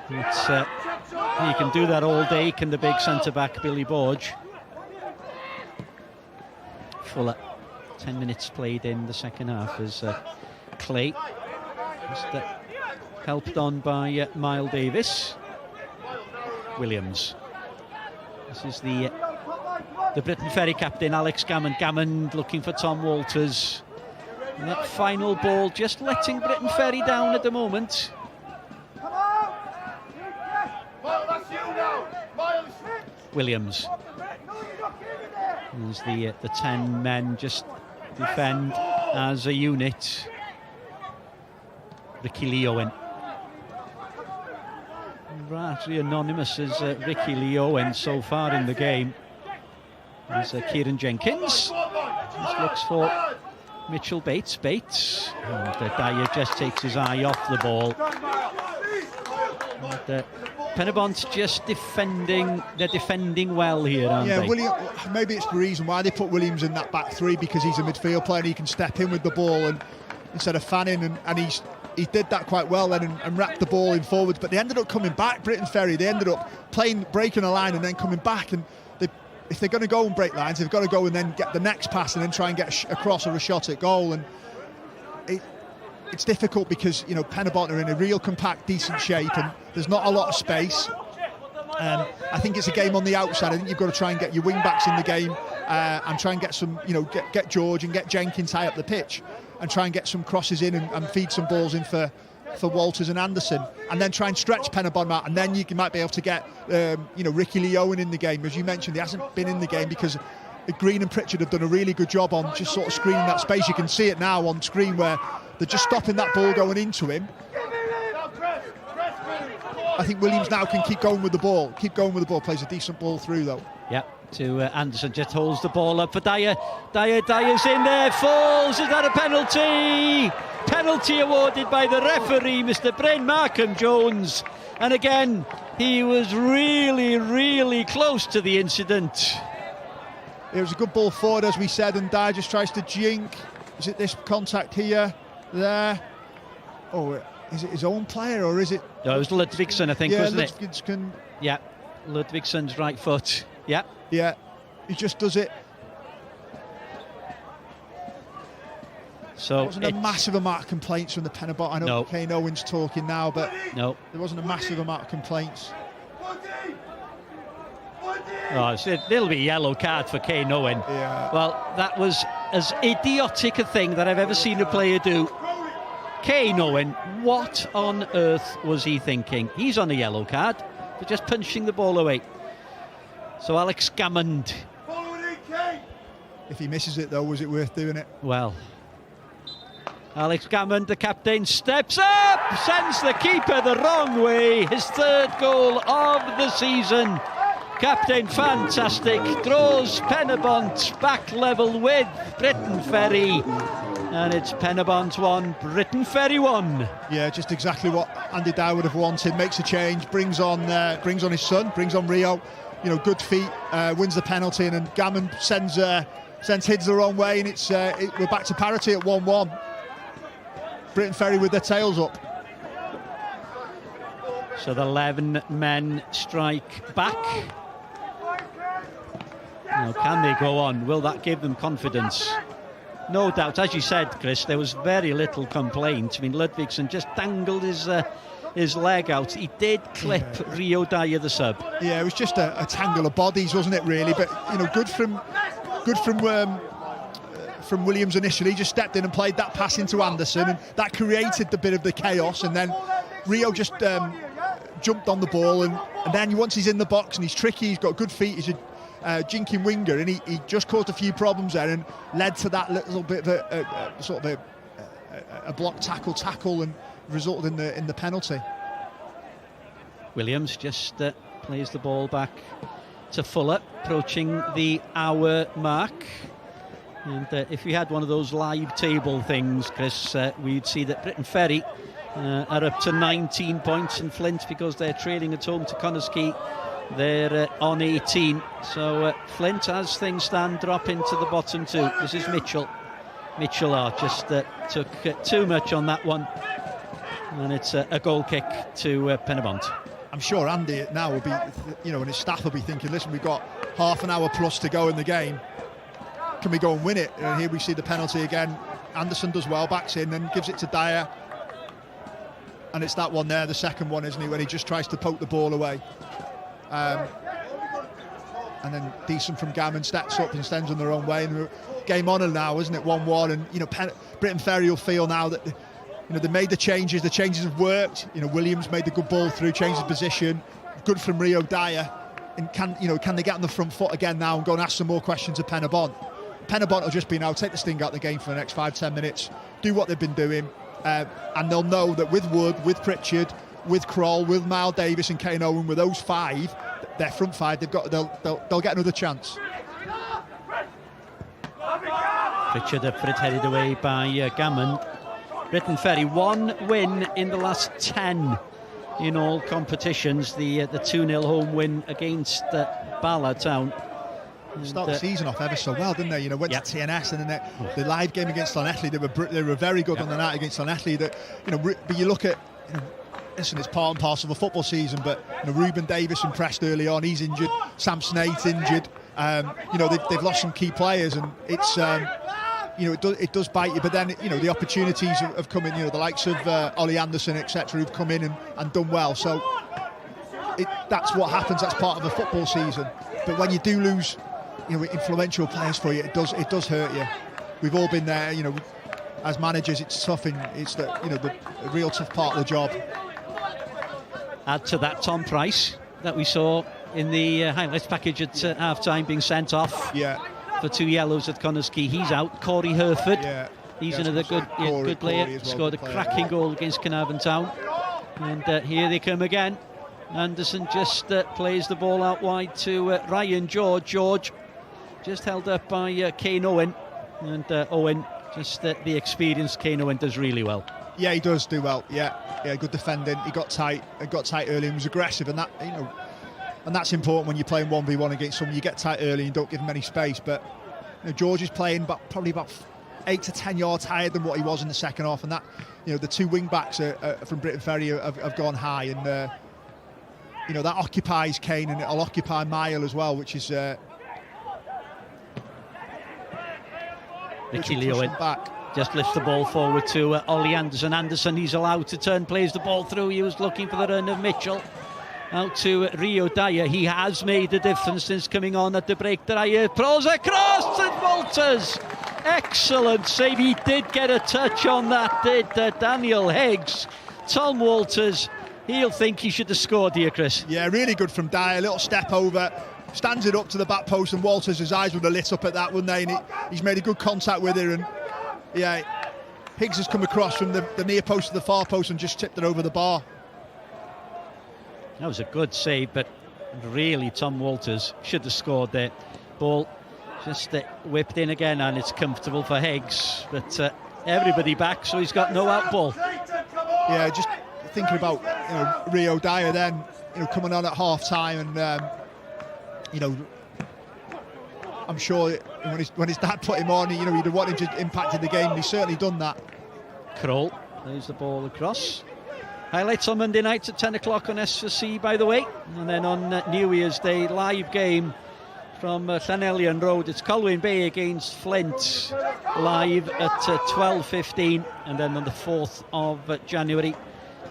He can do that all day, can the big centre-back Billy Borge. Fuller. 10 minutes played in the second half as Clay just helped on by Mile Davis. Williams. This is the Briton Ferry captain, Alex Gammond. Gammond looking for Tom Walters. And that final ball just letting Briton Ferry down at the moment. Williams. There's the 10 men just defend as a unit. Ricky Lee Owen. Rather anonymous as Ricky Lee Owen so far in the game. There's Kieran Jenkins. Just looks for Mitchell Bates. And Dyer just takes his eye off the ball. And, Penibont just defending. They're defending well here, aren't they? Yeah, maybe it's the reason why they put Williams in that back three, because he's a midfield player and he can step in with the ball and instead of fanning, and he did that quite well then and wrapped the ball in forwards. But they ended up coming back, Briton Ferry. They ended up breaking a line and then coming back. And if they're going to go and break lines, they've got to go and then get the next pass and then try and get a cross or a shot at goal. And it's difficult because Penibont are in a real compact, decent shape, and there's not a lot of space. I think it's a game on the outside. I think you've got to try and get your wing backs in the game and try and get some, get George and get Jenkins high up the pitch and try and get some crosses in and feed some balls in for Walters and Anderson, and then try and stretch Penibont out, and then you might be able to get Ricky Lee Owen in the game. As you mentioned, he hasn't been in the game because Green and Pritchard have done a really good job on just sort of screening that space. You can see it now on screen where they're just stopping that ball going into him. I think Williams now can keep going with the ball. Plays a decent ball through though. Yeah, to Anderson, just holds the ball up for Dyer. Dyer's in there, falls. Is that a penalty? Penalty awarded by the referee, Mr. Bryn Markham Jones. And again, he was really close to the incident. It was a good ball forward, as we said, and Dyer just tries to jink. Is it this contact here? There? Oh, is it his own player or is it? No, it was Ludvigsson, I think, wasn't it? Ludvigsson. Yeah, Ludvigsson's right foot. Yeah. Yeah, he just does it. So it wasn't a massive amount of complaints from the Penibont. I know Kane Owen's talking now, but no, there wasn't a massive amount of complaints. Oh, there'll be a yellow card for Kane Owen. Yeah. Well, that was as idiotic a thing that I've ever seen a player do. Kane Owen, what on earth was he thinking? He's on a yellow card for just punching the ball away. So Alex Gammond. If he misses it though, was it worth doing it? Well, Alex Gammond, the captain, steps up, sends the keeper the wrong way. His third goal of the season. Captain fantastic, draws Penibont back level with Briton Ferry, and it's Penibont 1, Briton Ferry 1. Yeah, just exactly what Andy Dyer would have wanted. Makes a change, brings on his son, brings on Rio. You know, good feet, wins the penalty, and then Gammon sends Hids the wrong way, and we're back to parity at 1-1. Briton Ferry with their tails up. So the 11 men strike back. Now, can they go on? Will that give them confidence? No doubt, as you said, Chris, there was very little complaint. I mean, Ludvigsen just dangled his leg out. He did clip Rio Dyer, the sub. Yeah, it was just a tangle of bodies, wasn't it, really? But, you know, good from Williams initially. He just stepped in and played that pass into Anderson, and that created the bit of the chaos. And then Rio just jumped on the ball, and then once he's in the box and he's tricky, he's got good feet, he's a jinking winger, and he just caused a few problems there and led to that little bit of a block tackle and resulted in the penalty. Williams just plays the ball back to Fuller, approaching the hour mark. And if we had one of those live table things, Chris, we'd see that Briton Ferry are up to 19 points, and Flint, because they're trailing at home to Connersky, they're on 18. So Flint, as things stand, drop into the bottom two. This is Mitchell. Mitchell just took too much on that one, and it's a goal kick to Penibont. I'm sure Andy now will be, and his staff will be thinking, listen, we've got half an hour plus to go in the game. Can we go and win it? And here we see the penalty again. Anderson does well, backs in and gives it to Dyer. And it's that one there, the second one, isn't he, when he just tries to poke the ball away. And then decent from Gammon, steps up and sends them their own way. And game on now, isn't it, 1-1? And, Briton Ferry will feel now that, they made the changes have worked. Williams made the good ball through, changed his position. Good from Rio Dyer. And can they get on the front foot again now and go and ask some more questions of Penibont? Penibont will just be now, take the sting out of the game for the next 5-10 minutes, do what they've been doing, and they'll know that with Wood, with Pritchard, with Kroll, with Miles Davis and Kane Owen, with those five, their front five, they'll get another chance. Pritchard up for it, headed away by Gammon. Briton Ferry, one win in the last 10 in all competitions. The 2-0 home win against Bala Town. Start the season off ever so well, didn't they? Went to TNS, and then the live game against Llanelli, they were very good on the night against Llanelli. But you look at, listen, it's part and parcel of a football season. But Ruben Davis impressed early on. He's injured. Sam Snaith's injured. They've lost some key players, and it's it does bite you. But then the opportunities have come in. The likes of Ollie Anderson, etc., who've come in and done well. So that's what happens. That's part of the football season. But when you do lose, influential players for you, it does hurt you. We've all been there, as managers. It's tough, and it's the real tough part of the job. Add to that Tom Price that we saw in the highlights package at half-time being sent off for 2 yellows at Connersky. He's out. Corey Herford, he's another good player. Scored a cracking goal against Carnarvon Town. And here they come again. Anderson just plays the ball out wide to Ryan George. George just held up by Kane Owen, and Owen, just the experienced Kane Owen, does really well. Yeah, he does do well. Yeah, good defending. He got tight early and was aggressive, and that and that's important when you're playing 1v1 against someone. You get tight early and don't give him any space. But George is playing probably about 8 to 10 yards higher than what he was in the second half, and that the two wing backs from Briton Ferry have gone high, and that occupies Kane, and it'll occupy Mile as well, which is Ricky Lewin just lifts the ball forward to Ollie Anderson. Anderson, he's allowed to turn, plays the ball through. He was looking for the run of Mitchell. Out to Rio Dyer. He has made a difference since coming on at the break. Dyer throws across, and Walters, excellent save. He did get a touch on that, did Daniel Higgs. Tom Walters, he'll think he should have scored here, Chris. Yeah, really good from Dyer. Little step over, stands it up to the back post, and Walters, his eyes would have lit up at that, wouldn't they? And he's made a good contact with her, and Higgs has come across from the near post to the far post and just tipped it over the bar. That was a good save, but really Tom Walters should have scored there. Ball just whipped in again, and it's comfortable for Higgs, but everybody back, so he's got no out ball. Yeah, just thinking about Rio Dyer then, coming on at half time, and I'm sure when his dad put him on, he'd have wanted him to impact in the game, and he's certainly done that. Kroll plays the ball across. Highlights on Monday night at 10 o'clock on S4C, by the way, and then on New Year's Day, live game from Llanellion Road. It's Colwyn Bay against Flint, live at 12:15, and then on the 4th of January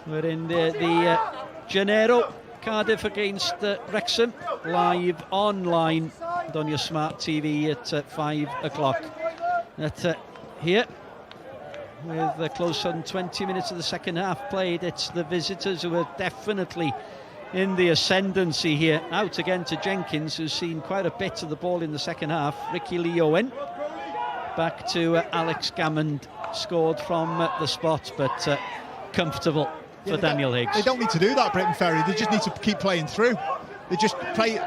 we're in the Janeiro. Cardiff against Wrexham, live online and on your smart TV at 5 o'clock. Here, with close on 20 minutes of the second half played, it's the visitors who are definitely in the ascendancy here. Out again to Jenkins, who's seen quite a bit of the ball in the second half. Ricky Lee Owen back to Alex Gammond, scored from the spot, but comfortable for Daniel Higgs. They don't need to do that, Briton Ferry. They just need to keep playing through. They just play.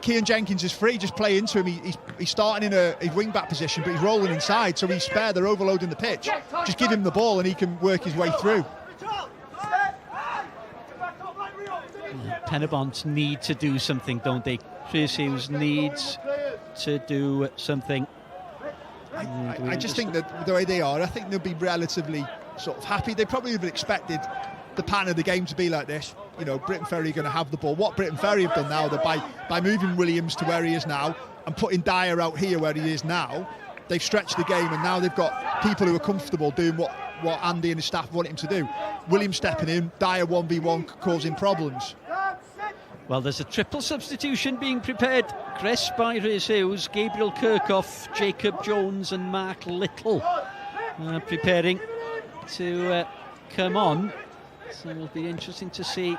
Cian Jenkins is free, just play into him. He's starting in a wing-back position, but he's rolling inside, so he's spare. They're overloading the pitch. Just give him the ball and he can work his way through. Penibont need to do something, don't they? Rhys Hughes needs to do something. I just think that the way they are, I think they'll be relatively sort of happy. They probably would have expected the pattern of the game to be like this. Briton Ferry are going to have the ball. What Briton Ferry have done now, that by moving Williams to where he is now and putting Dyer out here where he is now, they've stretched the game, and now they've got people who are comfortable doing what Andy and his staff want him to do. Williams stepping in, Dyer 1v1 causing problems. Well, there's a triple substitution being prepared, Chris, by Rhys Hughes. Gabriel Kirkhoff, Jacob Jones and Mark Little preparing to come on. So it'll be interesting to see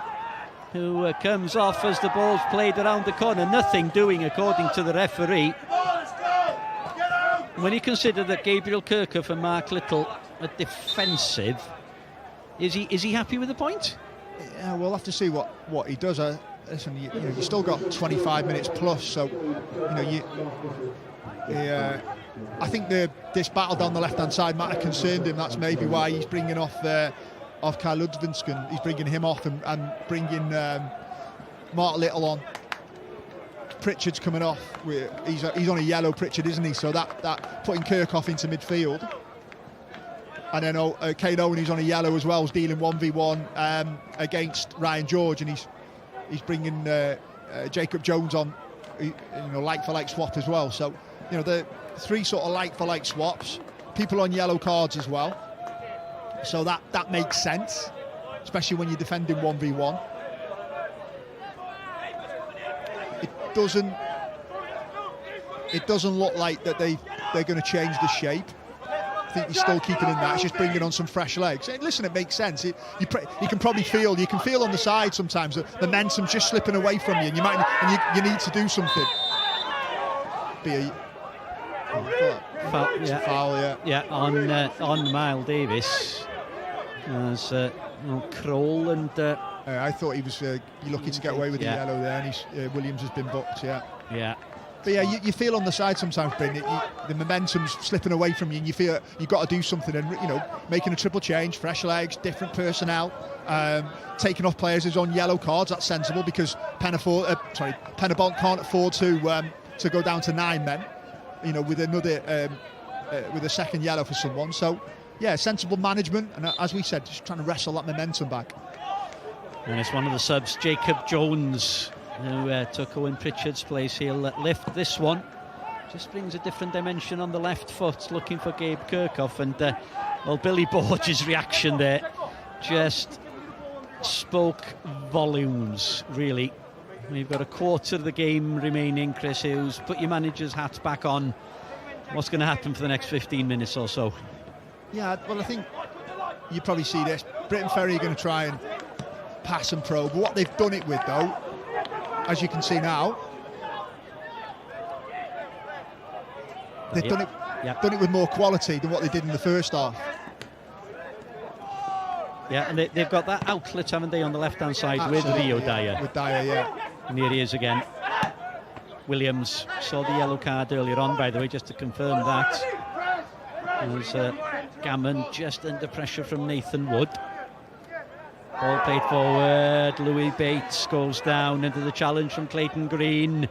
who comes off as the ball's played around the corner. Nothing doing, according to the referee. When you consider that Gabriel Kirkhoff and Mark Little are defensive, is he happy with the point? Yeah, we'll have to see what he does. Listen, you still got 25 minutes plus, so I think this battle down the left-hand side might have concerned him. That's maybe why he's bringing off Carl Ludvigsson. He's bringing him off and bringing Mark Little on. Pritchard's coming off. He's on a yellow, Pritchard, isn't he? So that putting Kirkhoff into midfield. And then Kane Owen, who's on a yellow as well, is dealing 1v1 against Ryan George, and he's bringing Jacob Jones on, like-for-like swap as well. So, the three sort of like-for-like swaps, people on yellow cards as well. So that makes sense, especially when you're defending 1v1. It doesn't look like that they're going to change the shape. I think he's still keeping in that. It's just bringing on some fresh legs. Listen, it makes sense. You can probably feel on the side sometimes the momentum's just slipping away from you, and you need to do something. Foul, yeah, on Miles Davis. As Kroll and I thought he was lucky to get away with the yellow there, and Williams has been booked. Yeah. But yeah, you feel on the side sometimes, Bryn, the momentum's slipping away from you, and you feel you've got to do something. And making a triple change, fresh legs, different personnel, taking off players who's on yellow cards. That's sensible, because Penibont can't afford to go down to 9 men. With another with a second yellow for someone. So yeah, sensible management, and as we said, just trying to wrestle that momentum back. And it's one of the subs, Jacob Jones, who took Owen Pritchard's place. He'll lift this one. Just brings a different dimension on the left foot, looking for Gabe Kirkhoff. And Billy Borges' reaction there just spoke volumes, really. We've got a quarter of the game remaining, Chris Hughes. Put your manager's hat back on. What's going to happen for the next 15 minutes or so? Yeah, well, I think you probably see this. Briton Ferry are going to try and pass and probe. What they've done it with, though, as you can see now, they've done it. done it with more quality than what they did in the first half. Yeah, and they've got that outlet, haven't they, on the left-hand side? Absolutely, with Rio Dyer. With Dyer, yeah. And here he is again. Williams saw the yellow card earlier on, by the way, just to confirm that. There's Gammon just under pressure from Nathan Wood. Ball played forward. Louis Bates goes down into the challenge from Clayton Green.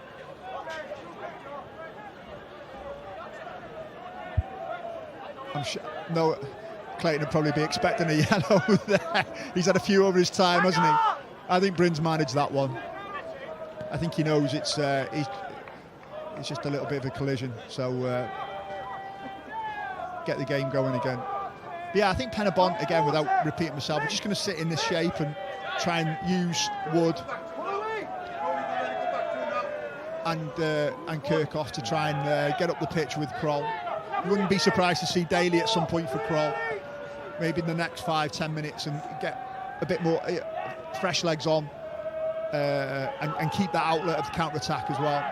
I'm sure. No. Clayton would probably be expecting a yellow there. He's had a few over his time, hasn't he? I think Bryn's managed that one. I think he knows it's just a little bit of a collision. So get the game going again. But yeah, I think Penibont, again, without repeating myself, we're just going to sit in this shape and try and use Wood and Kirkhoff to try and get up the pitch with Kroll. Wouldn't be surprised to see Daly at some point for Kroll. Maybe in the next 5-10 minutes, and get a bit more fresh legs on and keep that outlet of the counter-attack as well.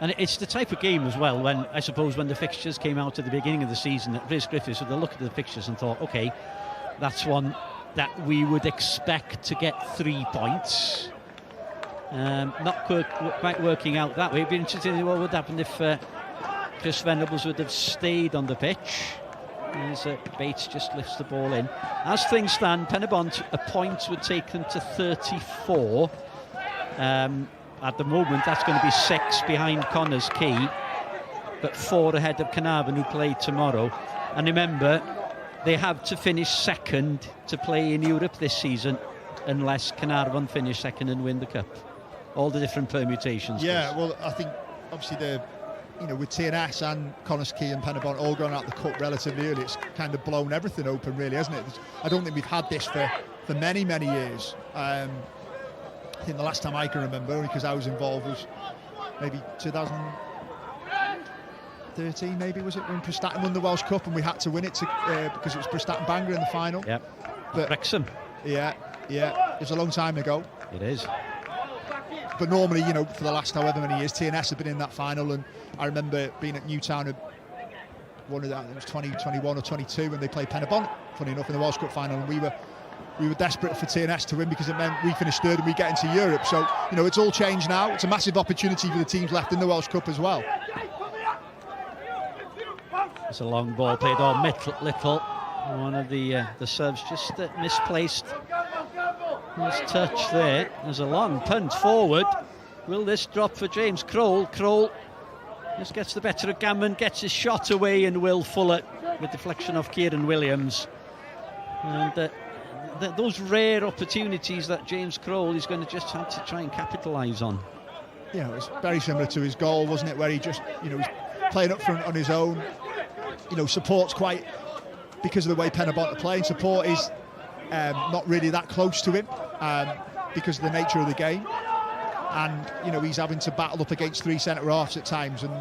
And it's the type of game as well, when I suppose when the fixtures came out at the beginning of the season, that Rhys Griffiths would have looked at the fixtures and thought, OK, that's one that we would expect to get 3 points. Not quite working out that way. It'd be interesting to see what would happen if Chris Venables would have stayed on the pitch. As Bates just lifts the ball in. As things stand, Penibont, a point would take them to 34. At the moment, that's going to be 6 behind Connors Key, but 4 ahead of Carnarvon, who play tomorrow. And remember, they have to finish second to play in Europe this season, unless Carnarvon finish second and win the cup. All the different permutations. Yeah, well, I think obviously with TNS and Connors Key and Penibont all going out the cup relatively early, it's kind of blown everything open, really, hasn't it? I don't think we've had this for many, many years. I think the last time I can remember, only because I was involved, was maybe 2013, maybe, was it, when Prestatyn won the Welsh Cup and we had to win it because it was Prestatyn Bangor in the final. Yep. But Wrexham. Yeah. It was a long time ago. It is. But normally, for the last however many years, TNS have been in that final, and I remember being at Newtown, one of that, it was 2021 or 22, when they played Penibont, funny enough, in the Welsh Cup final, and we were desperate for TNS to win because it meant we finished third and we get into Europe. So, it's all changed now. It's a massive opportunity for the teams left in the Welsh Cup as well. It's a long ball played on Little. One of the serves just misplaced his touch there. There's a long punt forward. Will this drop for James Kroll? Kroll just gets the better of Gammon, gets his shot away, and Will Fuller with deflection off Kieran Williams. And those rare opportunities that James Kroll is going to just have to try and capitalise on. Yeah, it was very similar to his goal, wasn't it, where he just, was playing up front on his own. Support's quite, because of the way Penibont are playing, support is not really that close to him because of the nature of the game. And, he's having to battle up against 3 centre-halves at times, and,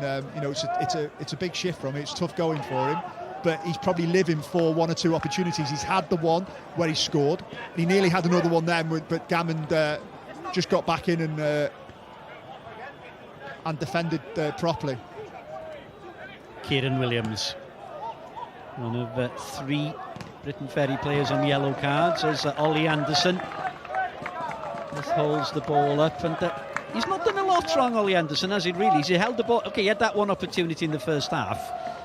it's a big shift from him. It's tough going for him. But he's probably living for 1 or 2 opportunities. He's had the one where he scored. And he nearly had another one then, but Gammon just got back in and defended properly. Kieran Williams, one of 3 Briton Ferry players on yellow cards, as Ollie Anderson just holds the ball up. And he's not done a lot wrong, Ollie Anderson, has he really? He held the ball. OK, he had that one opportunity in the first half,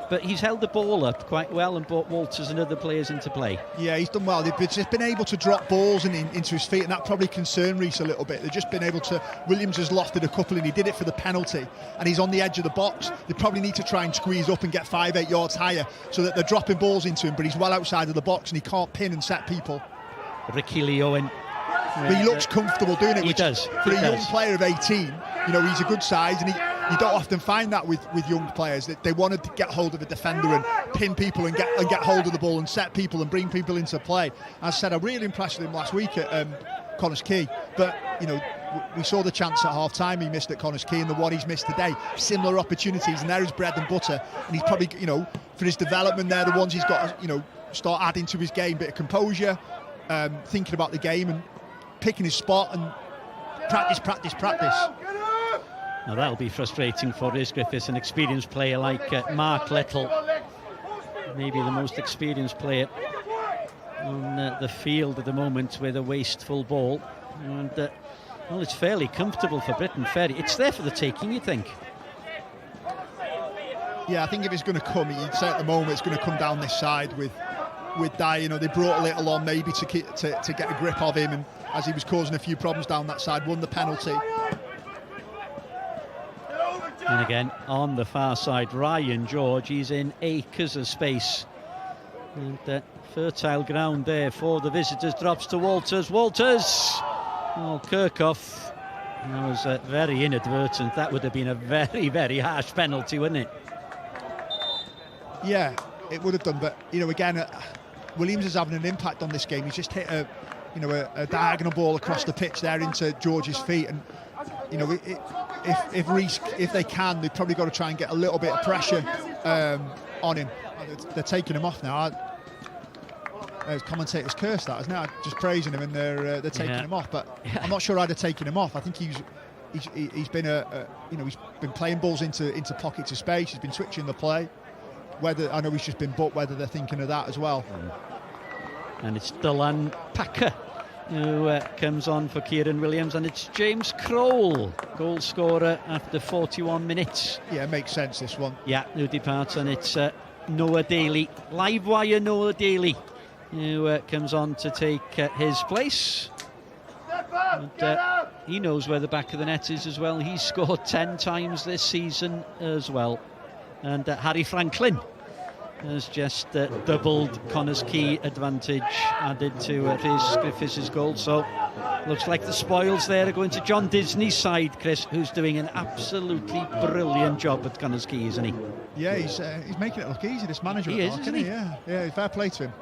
but he's held the ball up quite well and brought Walters and other players into play. Yeah, he's done well. They've just been able to drop balls into his feet, and that probably concerned Rhys a little bit. They've just been able to. Williams has lofted a couple, and he did it for the penalty, and he's on the edge of the box. They probably need to try and squeeze up and get 5-8 yards higher so that they're dropping balls into him, but he's well outside of the box and he can't pin and set people. Ricky Leowen. But he looks comfortable doing it. He does. For a young player of 18, he's a good size, and you don't often find that with young players, that they want to get hold of a defender and pin people and get hold of the ball and set people and bring people into play. As I said, I'm really impressed with him last week at Connors Key, but we saw the chance at half time he missed at Connors Key, and the one he's missed today, similar opportunities, and there is bread and butter, and he's probably, for his development there, the ones he's got to start adding to his game, bit of composure, thinking about the game and picking his spot and practice. Now that'll be frustrating for Rhys Griffiths, an experienced player like Mark Little. maybe the most experienced player on the field at the moment with a wasteful ball. And well, it's fairly comfortable for Briton Ferry. It's there for the taking, you think? Yeah, I think if it's going to come, you'd say at the moment it's going to come down this side with Dye. You know, they brought a little on maybe to get a grip of him, and as he was causing a few problems down that side, won the penalty. And again, on the far side, Ryan George, he's in acres of space. And fertile ground there for the visitors. Drops to Walters. Oh, Kirkhoff. That was very inadvertent. That would have been a very, very harsh penalty, wouldn't it? Yeah, it would have done. But, you know, again, Williams is having an impact on this game. He's just hit a diagonal ball across the pitch there into George's feet. And, you know, if Rhys, if they can, they've probably got to try and get a little bit of pressure on him. They're taking him off now. Commentators curse that, isn't it? Just praising him, and they're taking him off. But I'm not sure I'd have taken him off. I think he's been he's been playing balls into pockets of space. He's been switching the play. Whether I know he's just been booked, whether they're thinking of that as well. And it's Dylan Packer who comes on for Kieran Williams, and it's James Crowell, goal scorer after 41 minutes. Yeah, it makes sense, this one. Yeah, who departs, and it's Noah Daly, live wire Noah Daly, who comes on to take his place. And, he knows where the back of the net is as well. He's scored 10 times this season as well. And Harry Franklin has just doubled Connor's Key advantage, added to Rhys Griffiths' goal. So looks like the spoils there are going to John Disney's side, Chris, who's doing an absolutely brilliant job at Connor's Key, isn't he? Yeah, he's making it look easy, this manager. He is, isn't he? Yeah, fair play to him.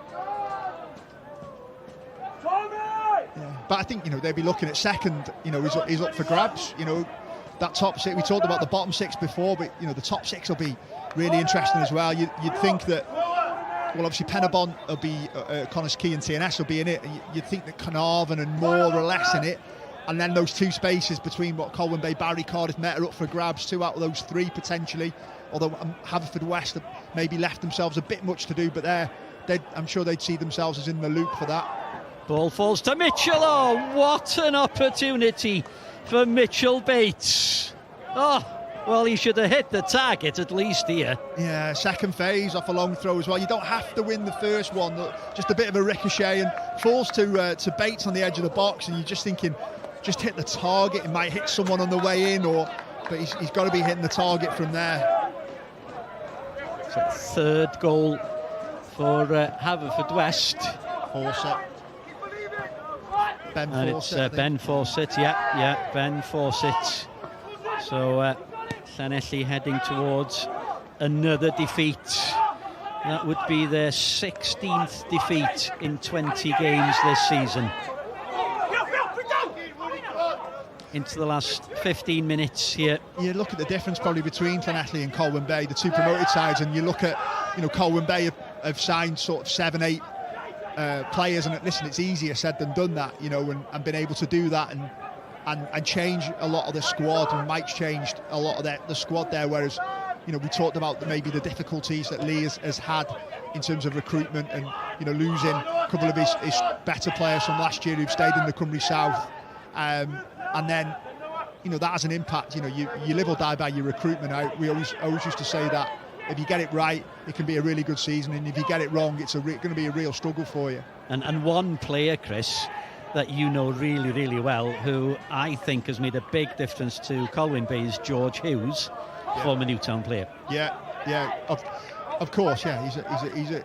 Yeah. But I think, you know, they'll be looking at second. You know, he's up for grabs. You know, that top six, we talked about the bottom six before, but, you know, the top six will be really interesting as well. You'd think that, well, obviously Penibont will be, Connor's Key and TNS will be in it. You'd think that Carnarvon and Moore are less in it. And then those two spaces between what Colwyn Bay, Barry, Cardiff, Met are up for grabs. 2 out of those 3 potentially. Although Haverfordwest have maybe left themselves a bit much to do, but I'm sure they'd see themselves as in the loop for that. Ball falls to Mitchell. Oh, what an opportunity for Mitchell Bates. Oh, well, he should have hit the target at least here. Yeah, second phase off a long throw as well. You don't have to win the first one, just a bit of a ricochet, and falls to Bates on the edge of the box, and you're just thinking, just hit the target. It might hit someone on the way in, but he's got to be hitting the target from there. So third goal for Haverfordwest. Fawcett. Ben And Fawcett, it's Ben Fawcett, yeah, Ben Fawcett. So Llanelli heading towards another defeat. That would be their 16th defeat in 20 games this season. Into the last 15 minutes here. You look at the difference probably between Llanelli and Colwyn Bay, the two promoted sides, and you look at, you know, Colwyn Bay have signed sort of 7-8 players, and listen, it's easier said than done that, you know, and been able to do that and change a lot of the squad. And Mike's changed a lot of the squad there, whereas, you know, we talked about maybe the difficulties that Lee has had in terms of recruitment, and, you know, losing a couple of his better players from last year who've stayed in the Cymru South, and then, you know, that has an impact. You know, you live or die by your recruitment. We always used to say that if you get it right, it can be a really good season, and if you get it wrong, it's going to be a real struggle for you. And one player, Chris, that you know really, really well, who I think has made a big difference to Colwyn Bay, is George Hughes, former Newtown player. Yeah, of course, yeah.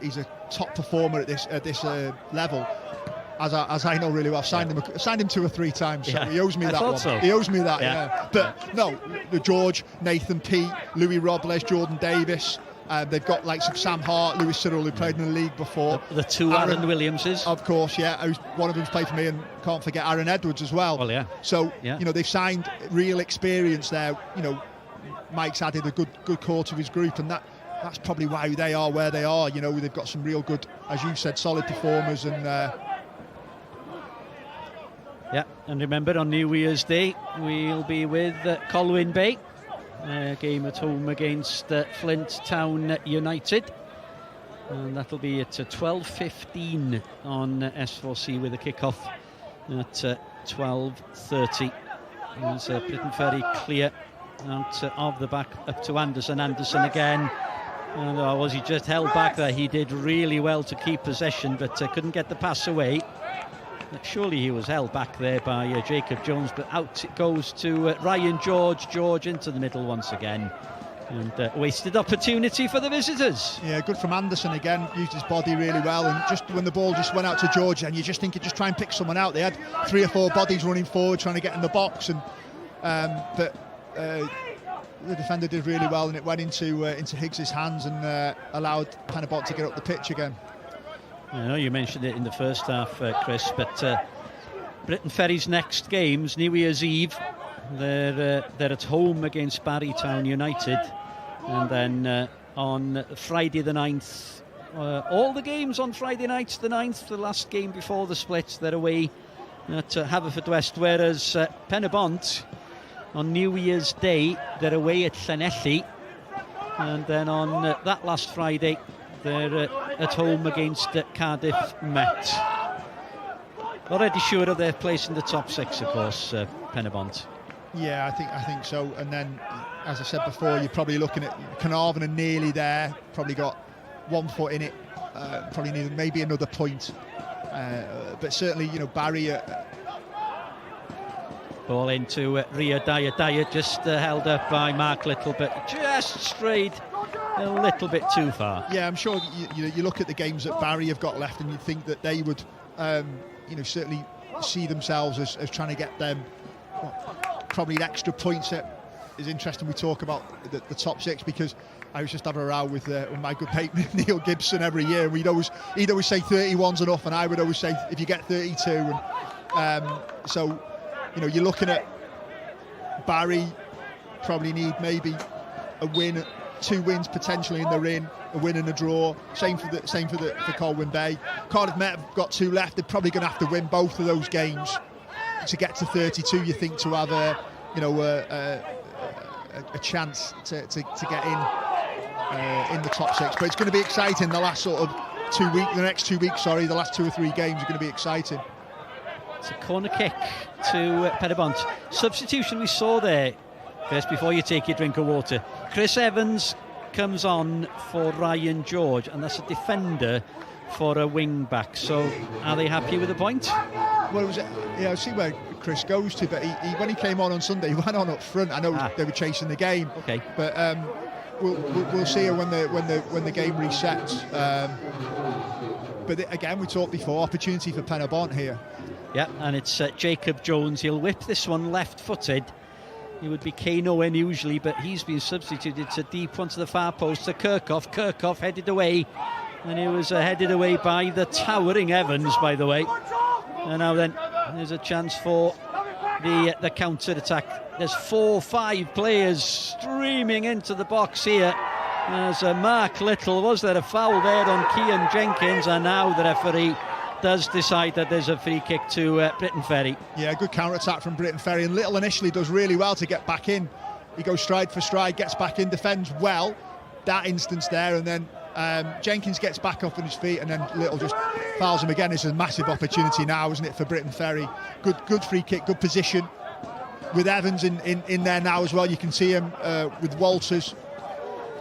He's a top performer at this level. As I know really well, signed him 2 or 3 times, so he owes me that one. So. He owes me that, yeah. But no, the George, Nathan Pete, Louis Robles, Jordan Davis. They've got like Sam Hart, Lewis Cyril, who played in the league before. The 2 Aaron Williamses, of course, yeah. One of them's played for me, and can't forget Aaron Edwards as well. Well, yeah. So you know, they've signed real experience there. You know, Mike's added a good core to his group, and that's probably why they are where they are. You know, they've got some real good, as you said, solid performers, and. Yeah, and remember, on New Year's Day we'll be with Colwyn Bay, game at home against Flint Town United. And that'll be at 12:15 on S4C with a kick-off at 12:30. There's Briton Ferry clear out of the back up to Anderson. Anderson again. And was he just held back there? He did really well to keep possession, but couldn't get the pass away. Surely he was held back there by Jacob Jones, but out it goes to Ryan George. George into the middle once again. And wasted opportunity for the visitors. Yeah, good from Anderson again. Used his body really well, and just when the ball just went out to George, and you just think he'd just try and pick someone out. They had 3 or 4 bodies running forward trying to get in the box, and but the defender did really well, and it went into Higgs's hands and allowed Penibont to get up the pitch again. I know you mentioned it in the first half, Chris, but Briton Ferry's next games, New Year's Eve, they're at home against Town United, and then on Friday the 9th, all the games on Friday night, the 9th, the last game before the split, they're away at Haverfordwest, whereas Penibont on New Year's Day, they're away at Llanelli, and then on that last Friday, they're at home against Cardiff Met. Already sure of their place in the top 6, of course, Penibont. Yeah, I think so. And then, as I said before, you're probably looking at Carnarvon are nearly there. Probably got 1 foot in it. Probably need maybe another point. But certainly, Barry. Ball into Ria Dyer. Dyer just held up by Mark Little, but just strayed a little bit too far. Yeah, I'm sure you look at the games that Barry have got left, and you think that they would, certainly see themselves as trying to get them probably extra points. That is interesting. We talk about the top 6, because I was just having a row with my good mate Neil Gibson every year. He'd always say 31's enough, and I would always say if you get 32. And so, you're looking at Barry probably need maybe a win, 2 wins potentially in the ring, a win and a draw. Same for Colwyn Bay. Cardiff Met have got 2 left. They're probably going to have to win both of those games to get to 32. You think, to have a chance to get in the top 6. But it's going to be exciting. The last sort of 2 weeks, the next 2 weeks, sorry, the last 2 or 3 games are going to be exciting. It's a corner kick to Penibont. Substitution we saw there, first before you take your drink of water. Chris Evans comes on for Ryan George, and that's a defender for a wing back. So are they happy with the point? Well, I see where Chris goes to, but he when he came on Sunday, he went on up front. I know they were chasing the game, okay, but we'll see when the game resets. But again, we talked before, opportunity for Penibont here. Yeah, and it's Jacob Jones. He'll whip this one left-footed. He would be Kane Owen usually, but he's been substituted to deep onto the far post to Kirkhoff. Kirkhoff headed away, and he was headed away by the towering Evans, by the way. And now then, there's a chance for the counter-attack. There's 4-5 players streaming into the box here. There's Mark Little. Was there a foul there on Cian Jenkins? And now the referee does decide that there's a free kick to Briton Ferry. Yeah, good counter-attack from Briton Ferry, and Little initially does really well to get back in. He goes stride for stride, gets back in, defends well that instance there, and then Jenkins gets back up on his feet, and then Little just fouls him again. It's a massive opportunity now, isn't it, for Briton Ferry? Good free kick, good position with Evans in there now as well. You can see him with Walters,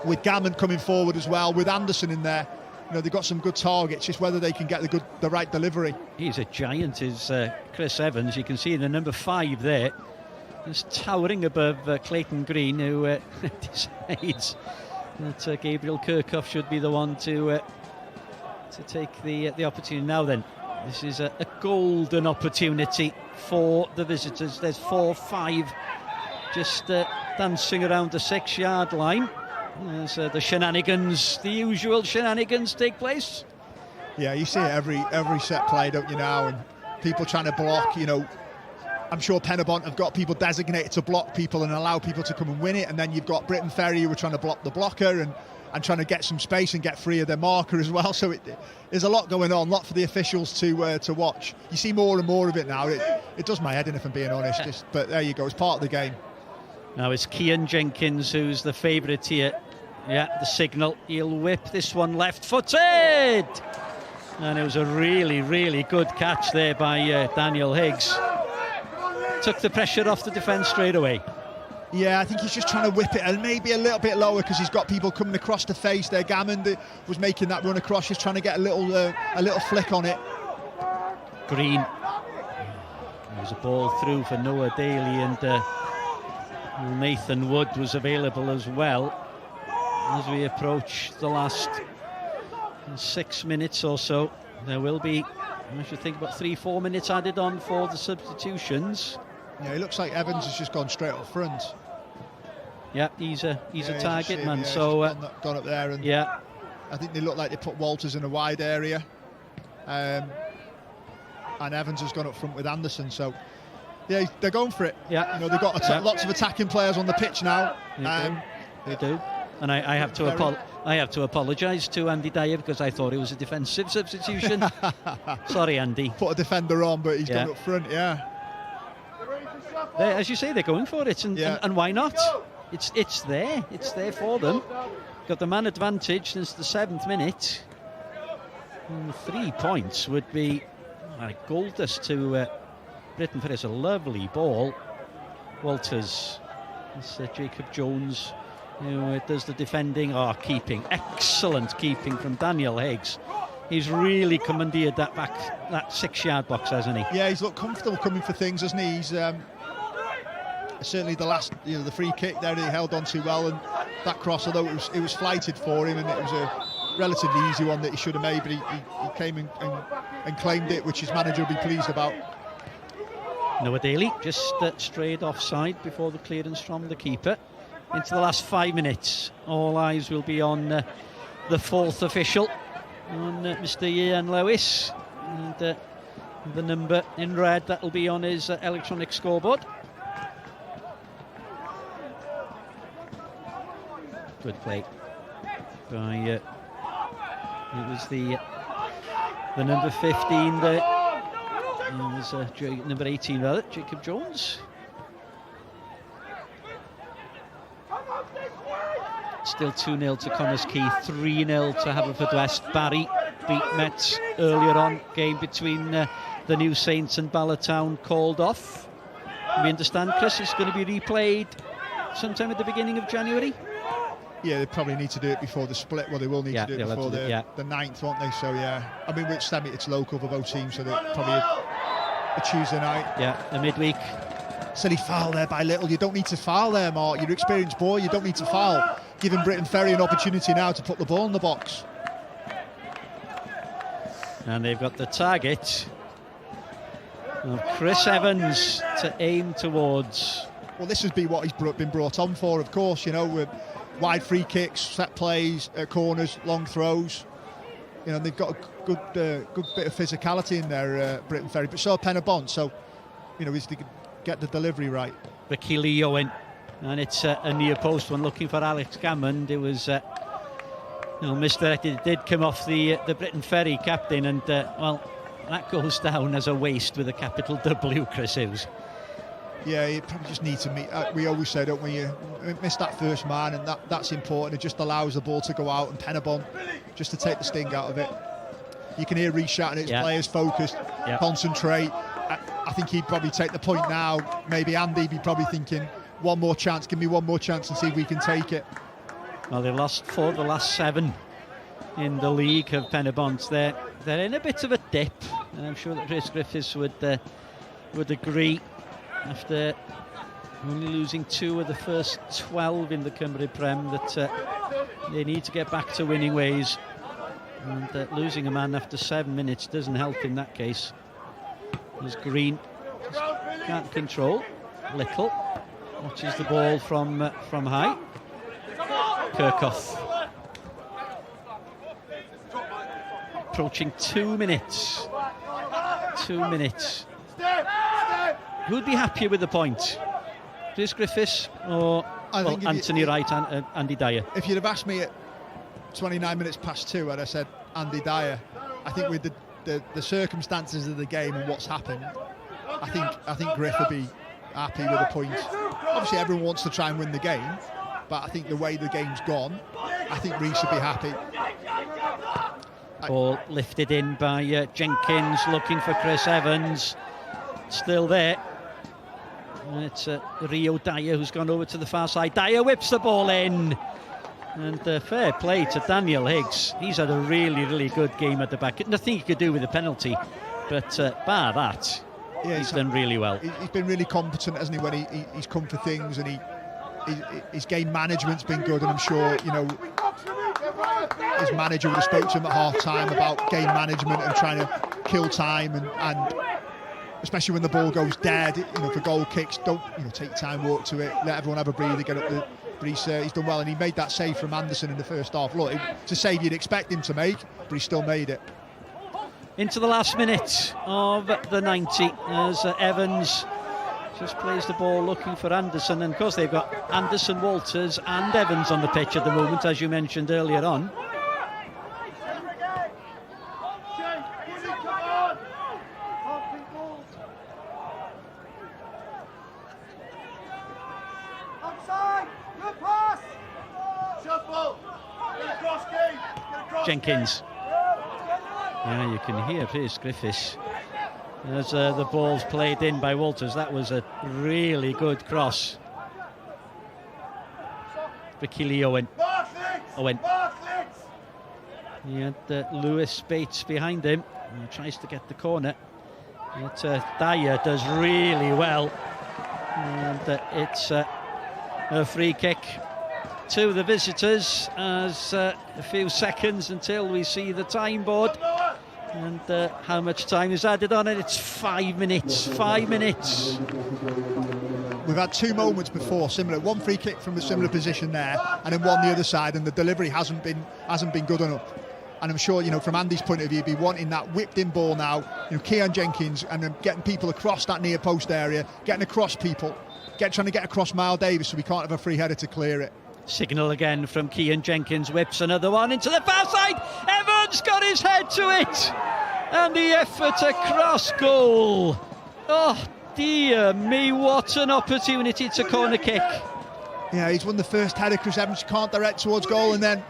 with Gammon coming forward as well, with Anderson in there. They've got some good targets, just whether they can get the right delivery. He's a giant, is Chris Evans. You can see the number 5 there, just towering above Clayton Green, who decides that Gabriel Kirkhoff should be the one to take the opportunity. Now then, this is a golden opportunity for the visitors. There's 4-5 just dancing around the 6-yard line. As the shenanigans, the usual shenanigans take place. Yeah, you see it every set play, don't you, now? And people trying to block, I'm sure Penibont have got people designated to block people and allow people to come and win it. And then you've got Briton Ferry who are trying to block the blocker and trying to get some space and get free of their marker as well. So there's a lot going on, a lot for the officials to watch. You see more and more of it now. It does my head in, if I'm being honest. But there you go, it's part of the game. Now it's Cian Jenkins who's the favourite here Yeah, the signal. He'll whip this one left-footed. And it was a really, really good catch there by Daniel Higgs. Took the pressure off the defence straight away. Yeah, I think he's just trying to whip it and maybe a little bit lower because he's got people coming across the face there. Gammond was making that run across, just trying to get a little flick on it. Green. There's a ball through for Noah Daly, and Nathan Wood was available as well. As we approach the last 6 minutes or so, there will be, I should think, about 3-4 minutes added on for the substitutions. Yeah, it looks like Evans has just gone straight up front. Yeah, he's a target man. So gone up there, and yeah, I think they look like they put Walters in a wide area, and Evans has gone up front with Anderson. So yeah, they're going for it. Yeah, you know, they've got lots of attacking players on the pitch now. They do. And I have to apologise to Andy Dyer because I thought it was a defensive substitution. Sorry, Andy. Put a defender on, but he's gone up front. Yeah. As you say, they're going for it, and why not? It's there for them. Got the man advantage since the 7th minute. And 3 points would be like gold dust to Briton Ferry. It's a lovely ball. Walters, it's Jacob Jones who does the defending. Keeping, excellent keeping from Daniel Higgs. He's really commandeered that 6-yard box, hasn't he? Yeah, he's looked comfortable coming for things, hasn't he? He's certainly the last, the free kick there, he held on too well, and that cross, although it was flighted for him, and it was a relatively easy one that he should have made, but he came and claimed it, which his manager will be pleased about. Noah Daly just strayed offside before the clearance from the keeper. Into the last 5 minutes, all eyes will be on the 4th official, on Mr. Ian Lewis, and the number in red that will be on his electronic scoreboard. Good play by it was the number 15 there. It was number 18 rather, Jacob Jones. Still 2-0 to Connors Quay, 3-0 to Haverfordwest. Barry beat Mets earlier on. Game between the New Saints and Bala Town called off. We understand, Chris, it's going to be replayed sometime at the beginning of January. Yeah, they probably need to do it before the split. Well, they will need to do it before the 9th, won't they? So yeah, I mean, it's local for both teams, so they're probably a Tuesday night. Yeah, a midweek. Silly foul there by Little. You don't need to foul there, Mark. You're an experienced boy. You don't need to foul. Giving Briton Ferry an opportunity now to put the ball in the box. And they've got the target of Chris Evans to aim towards. Well, this has been what he's been brought on for, of course. With wide free kicks, set plays, corners, long throws. They've got a good bit of physicality in there, Briton Ferry, but so Penibont. So, he's to get the delivery right. Ricky Lee Owen, and it's a near post one, looking for Alex Gammond. It was misdirected. It did come off the Briton Ferry captain, and that goes down as a waste with a capital W, Chris Hughes. Yeah, you probably just need to meet. We always say, don't we? You miss that first man, and that's important. It just allows the ball to go out, and Penibont just to take the sting out of it. You can hear Rhys shouting at his players, focused, concentrate. I think he'd probably take the point now. Maybe Andy be probably thinking, one more chance, give me one more chance and see if we can take it. Well, they've lost 4 of the last 7 in the league of Penibont. They're in a bit of a dip, and I'm sure that Rhys Griffiths would agree. After only losing 2 of the first 12 in the Cymru Prem, that they need to get back to winning ways, and losing a man after 7 minutes doesn't help in that case. There's Green, just can't control. Little watches the ball from high. Kirkhoff approaching 2 minutes. 2 minutes. Who'd be happier with the point? Rhys Griffiths or Anthony Wright and Andy Dyer? If you'd have asked me at 29 minutes past 2, I'd have said Andy Dyer. I think with the circumstances of the game and what's happened, I think Griff would be happy with a point. Obviously, everyone wants to try and win the game, but I think the way the game's gone, I think Rhys would be happy. Ball lifted in by Jenkins, looking for Chris Evans. Still there. It's Rio Dyer who's gone over to the far side. Dyer whips the ball in. And fair play to Daniel Higgs. He's had a really, really good game at the back. Nothing he could do with the penalty. But bar that, yeah, he's done really well. He's been really competent, hasn't he, when he's come for things, and his game management's been good, and I'm sure, you know, his manager would have spoke to him at half-time about game management and trying to kill time, and especially when the ball goes dead, you know, for goal kicks, don't, you know, take your time, walk to it, let everyone have a breather, get up the... But he's done well, and he made that save from Anderson in the first half. Look, it's a save you'd expect him to make, but he still made it. Into the last minute of the 90 as Evans just plays the ball looking for Anderson, and of course they've got Anderson, Walters and Evans on the pitch at the moment, as you mentioned earlier on. Jenkins. Yeah, you can hear Rhys Griffiths as the ball's played in by Walters. That was a really good cross. Ricky Lee Owen. He had Lewis Bates behind him. He tries to get the corner. But Dyer does really well. And it's a free kick to the visitors as a few seconds until we see the time board, and how much time is added on it. It's 5 minutes. 5 minutes. We've had two moments before similar, one free kick from a similar position there, and then one the other side, and the delivery hasn't been good enough. And I'm sure, you know, from Andy's point of view, he'd be wanting that whipped in ball now, you know, Kean Jenkins, and then getting people across that near post area, getting across people, trying to get across Miles Davis so we can't have a free header to clear it. Signal again from Kean Jenkins, whips another one into the far side. Evans got his head to it, and the effort across goal. Oh dear me, what an opportunity to corner kick. Yeah, he's won the first header. Chris Evans can't direct towards goal, and then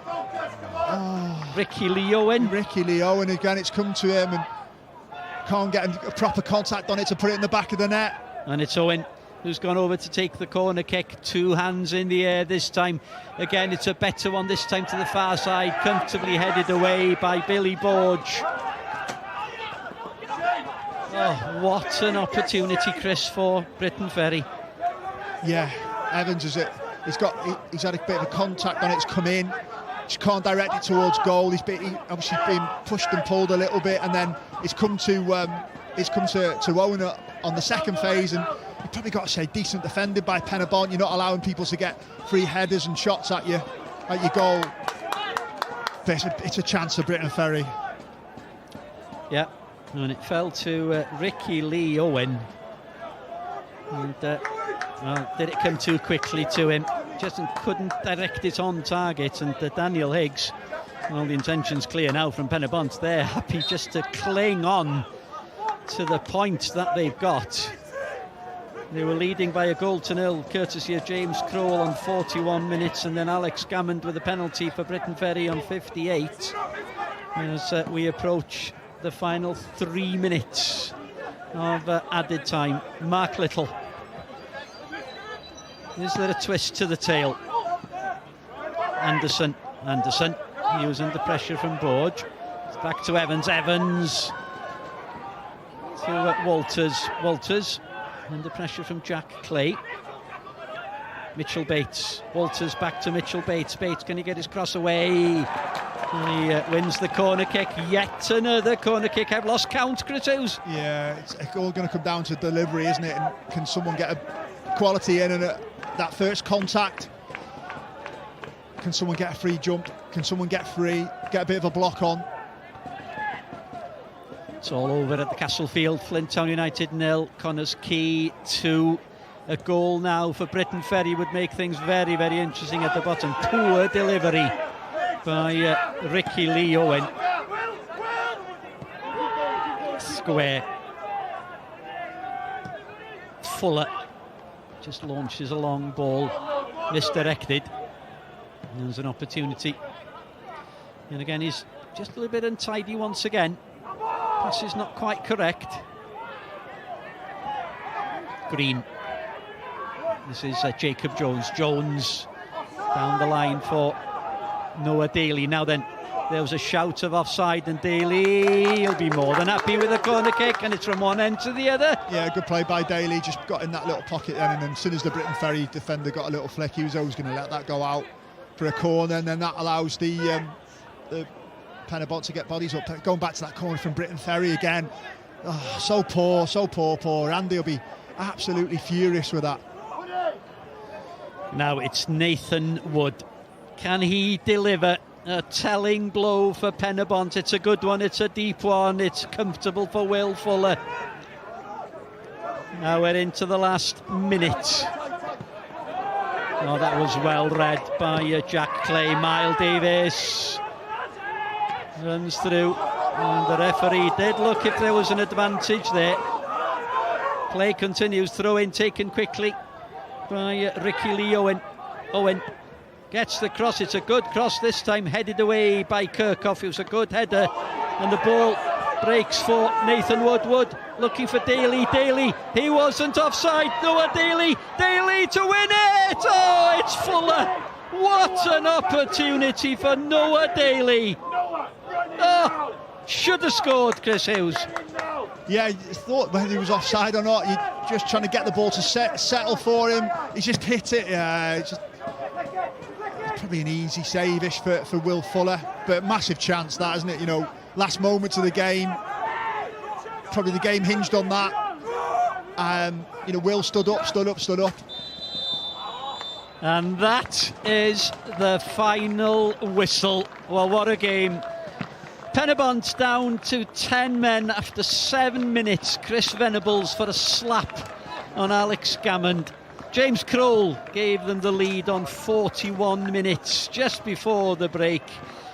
Ricky Lee Owen again, it's come to him and can't get a proper contact on it to put it in the back of the net. And it's Owen who's gone over to take the corner kick. Two hands in the air this time. Again, it's a better one this time to the far side, comfortably headed away by Billy Borge. Oh, what an opportunity, Chris, for Briton Ferry. Yeah, Evans he's had a bit of a contact on it, it's come in, just can't direct it towards goal. He's obviously been pushed and pulled a little bit, and then it's come to Owen on the second phase, and you've probably got to say decent defended by Penibont. You're not allowing people to get free headers and shots at your goal. But it's a chance for Briton Ferry. Yeah, and it fell to Ricky Lee Owen. And did it come too quickly to him? Just couldn't direct it on target. And Daniel Higgs, well, the intention's clear now from Penibont. They're happy just to cling on to the point that they've got. They were leading by a goal to nil, courtesy of James Crowell on 41 minutes, and then Alex Gammond with a penalty for Briton Ferry on 58. As we approach the final 3 minutes of added time. Mark Little. Is there a twist to the tail? Anderson, he was under pressure from Borge. It's back to Evans, to Walters, under pressure from Jack Clay. Mitchell Bates, Walters back to Mitchell Bates. Can he get his cross away? And he wins the corner kick. Yet another corner kick. I've lost count, Critters. Yeah, it's all going to come down to delivery, isn't it? And can someone get a quality in, and that first contact? Can someone get a free jump? Can someone get free? Get a bit of a block on? It's all over at the Castlefield. Flint Town United 0, Connors Quay 2. A goal now for Briton Ferry would make things very, very interesting at the bottom. Poor delivery by Ricky Lee Owen. Square. Fuller just launches a long ball, misdirected. There's an opportunity. And again, he's just a little bit untidy once again. Pass is not quite correct. Green. This is Jacob Jones. Jones down the line for Noah Daly. Now then, there was a shout of offside, and Daly, he'll be more than happy with a corner kick, and it's from one end to the other. Yeah, good play by Daly. Just got in that little pocket then, and then as soon as the Briton Ferry defender got a little flick, he was always going to let that go out for a corner, and then that allows the Penibont to get bodies up. Going back to that corner from Briton Ferry again. Oh, so poor. Andy will be absolutely furious with that. Now it's Nathan Wood. Can he deliver a telling blow for Penibont? It's a good one, it's a deep one, it's comfortable for Will Fuller. Now we're into the last minute. Oh, that was well read by Jack Clay. Miles Davis runs through, and the referee did look if there was an advantage there. Play continues, throw in taken quickly by Ricky Lee Owen. Owen gets the cross, it's a good cross this time, headed away by Kirkhoff. It was a good header, and the ball breaks for Nathan Wood. Wood looking for Daly. Daly, he wasn't offside. Noah Daly. Daly to win it. Oh, it's Fuller. What an opportunity for Noah Daly. Oh, should have scored, Chris Hughes. Yeah, you thought whether he was offside or not. You're just trying to get the ball to settle for him. He's just hit it. It's probably an easy save-ish for Will Fuller, but massive chance that, isn't it? You know, last moments of the game, probably the game hinged on that. You know, Will stood up. And that is the final whistle. Well, what a game. Penibont down to 10 men after 7 minutes. Chris Venables for a slap on Alex Gammond. James Crowell gave them the lead on 41 minutes just before the break,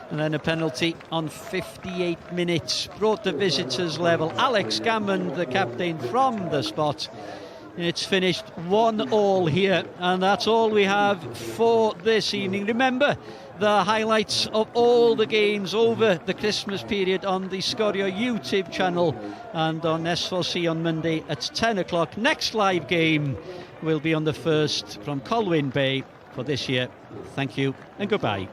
and then a penalty on 58 minutes brought the visitors level. Alex Gammond, the captain, from the spot. It's finished 1-1 here, and that's all we have for this evening. Remember the highlights of all the games over the Christmas period on the Scorio YouTube channel and on S4C on Monday at 10 o'clock. Next live game will be on the 1st from Colwyn Bay for this year. Thank you and goodbye.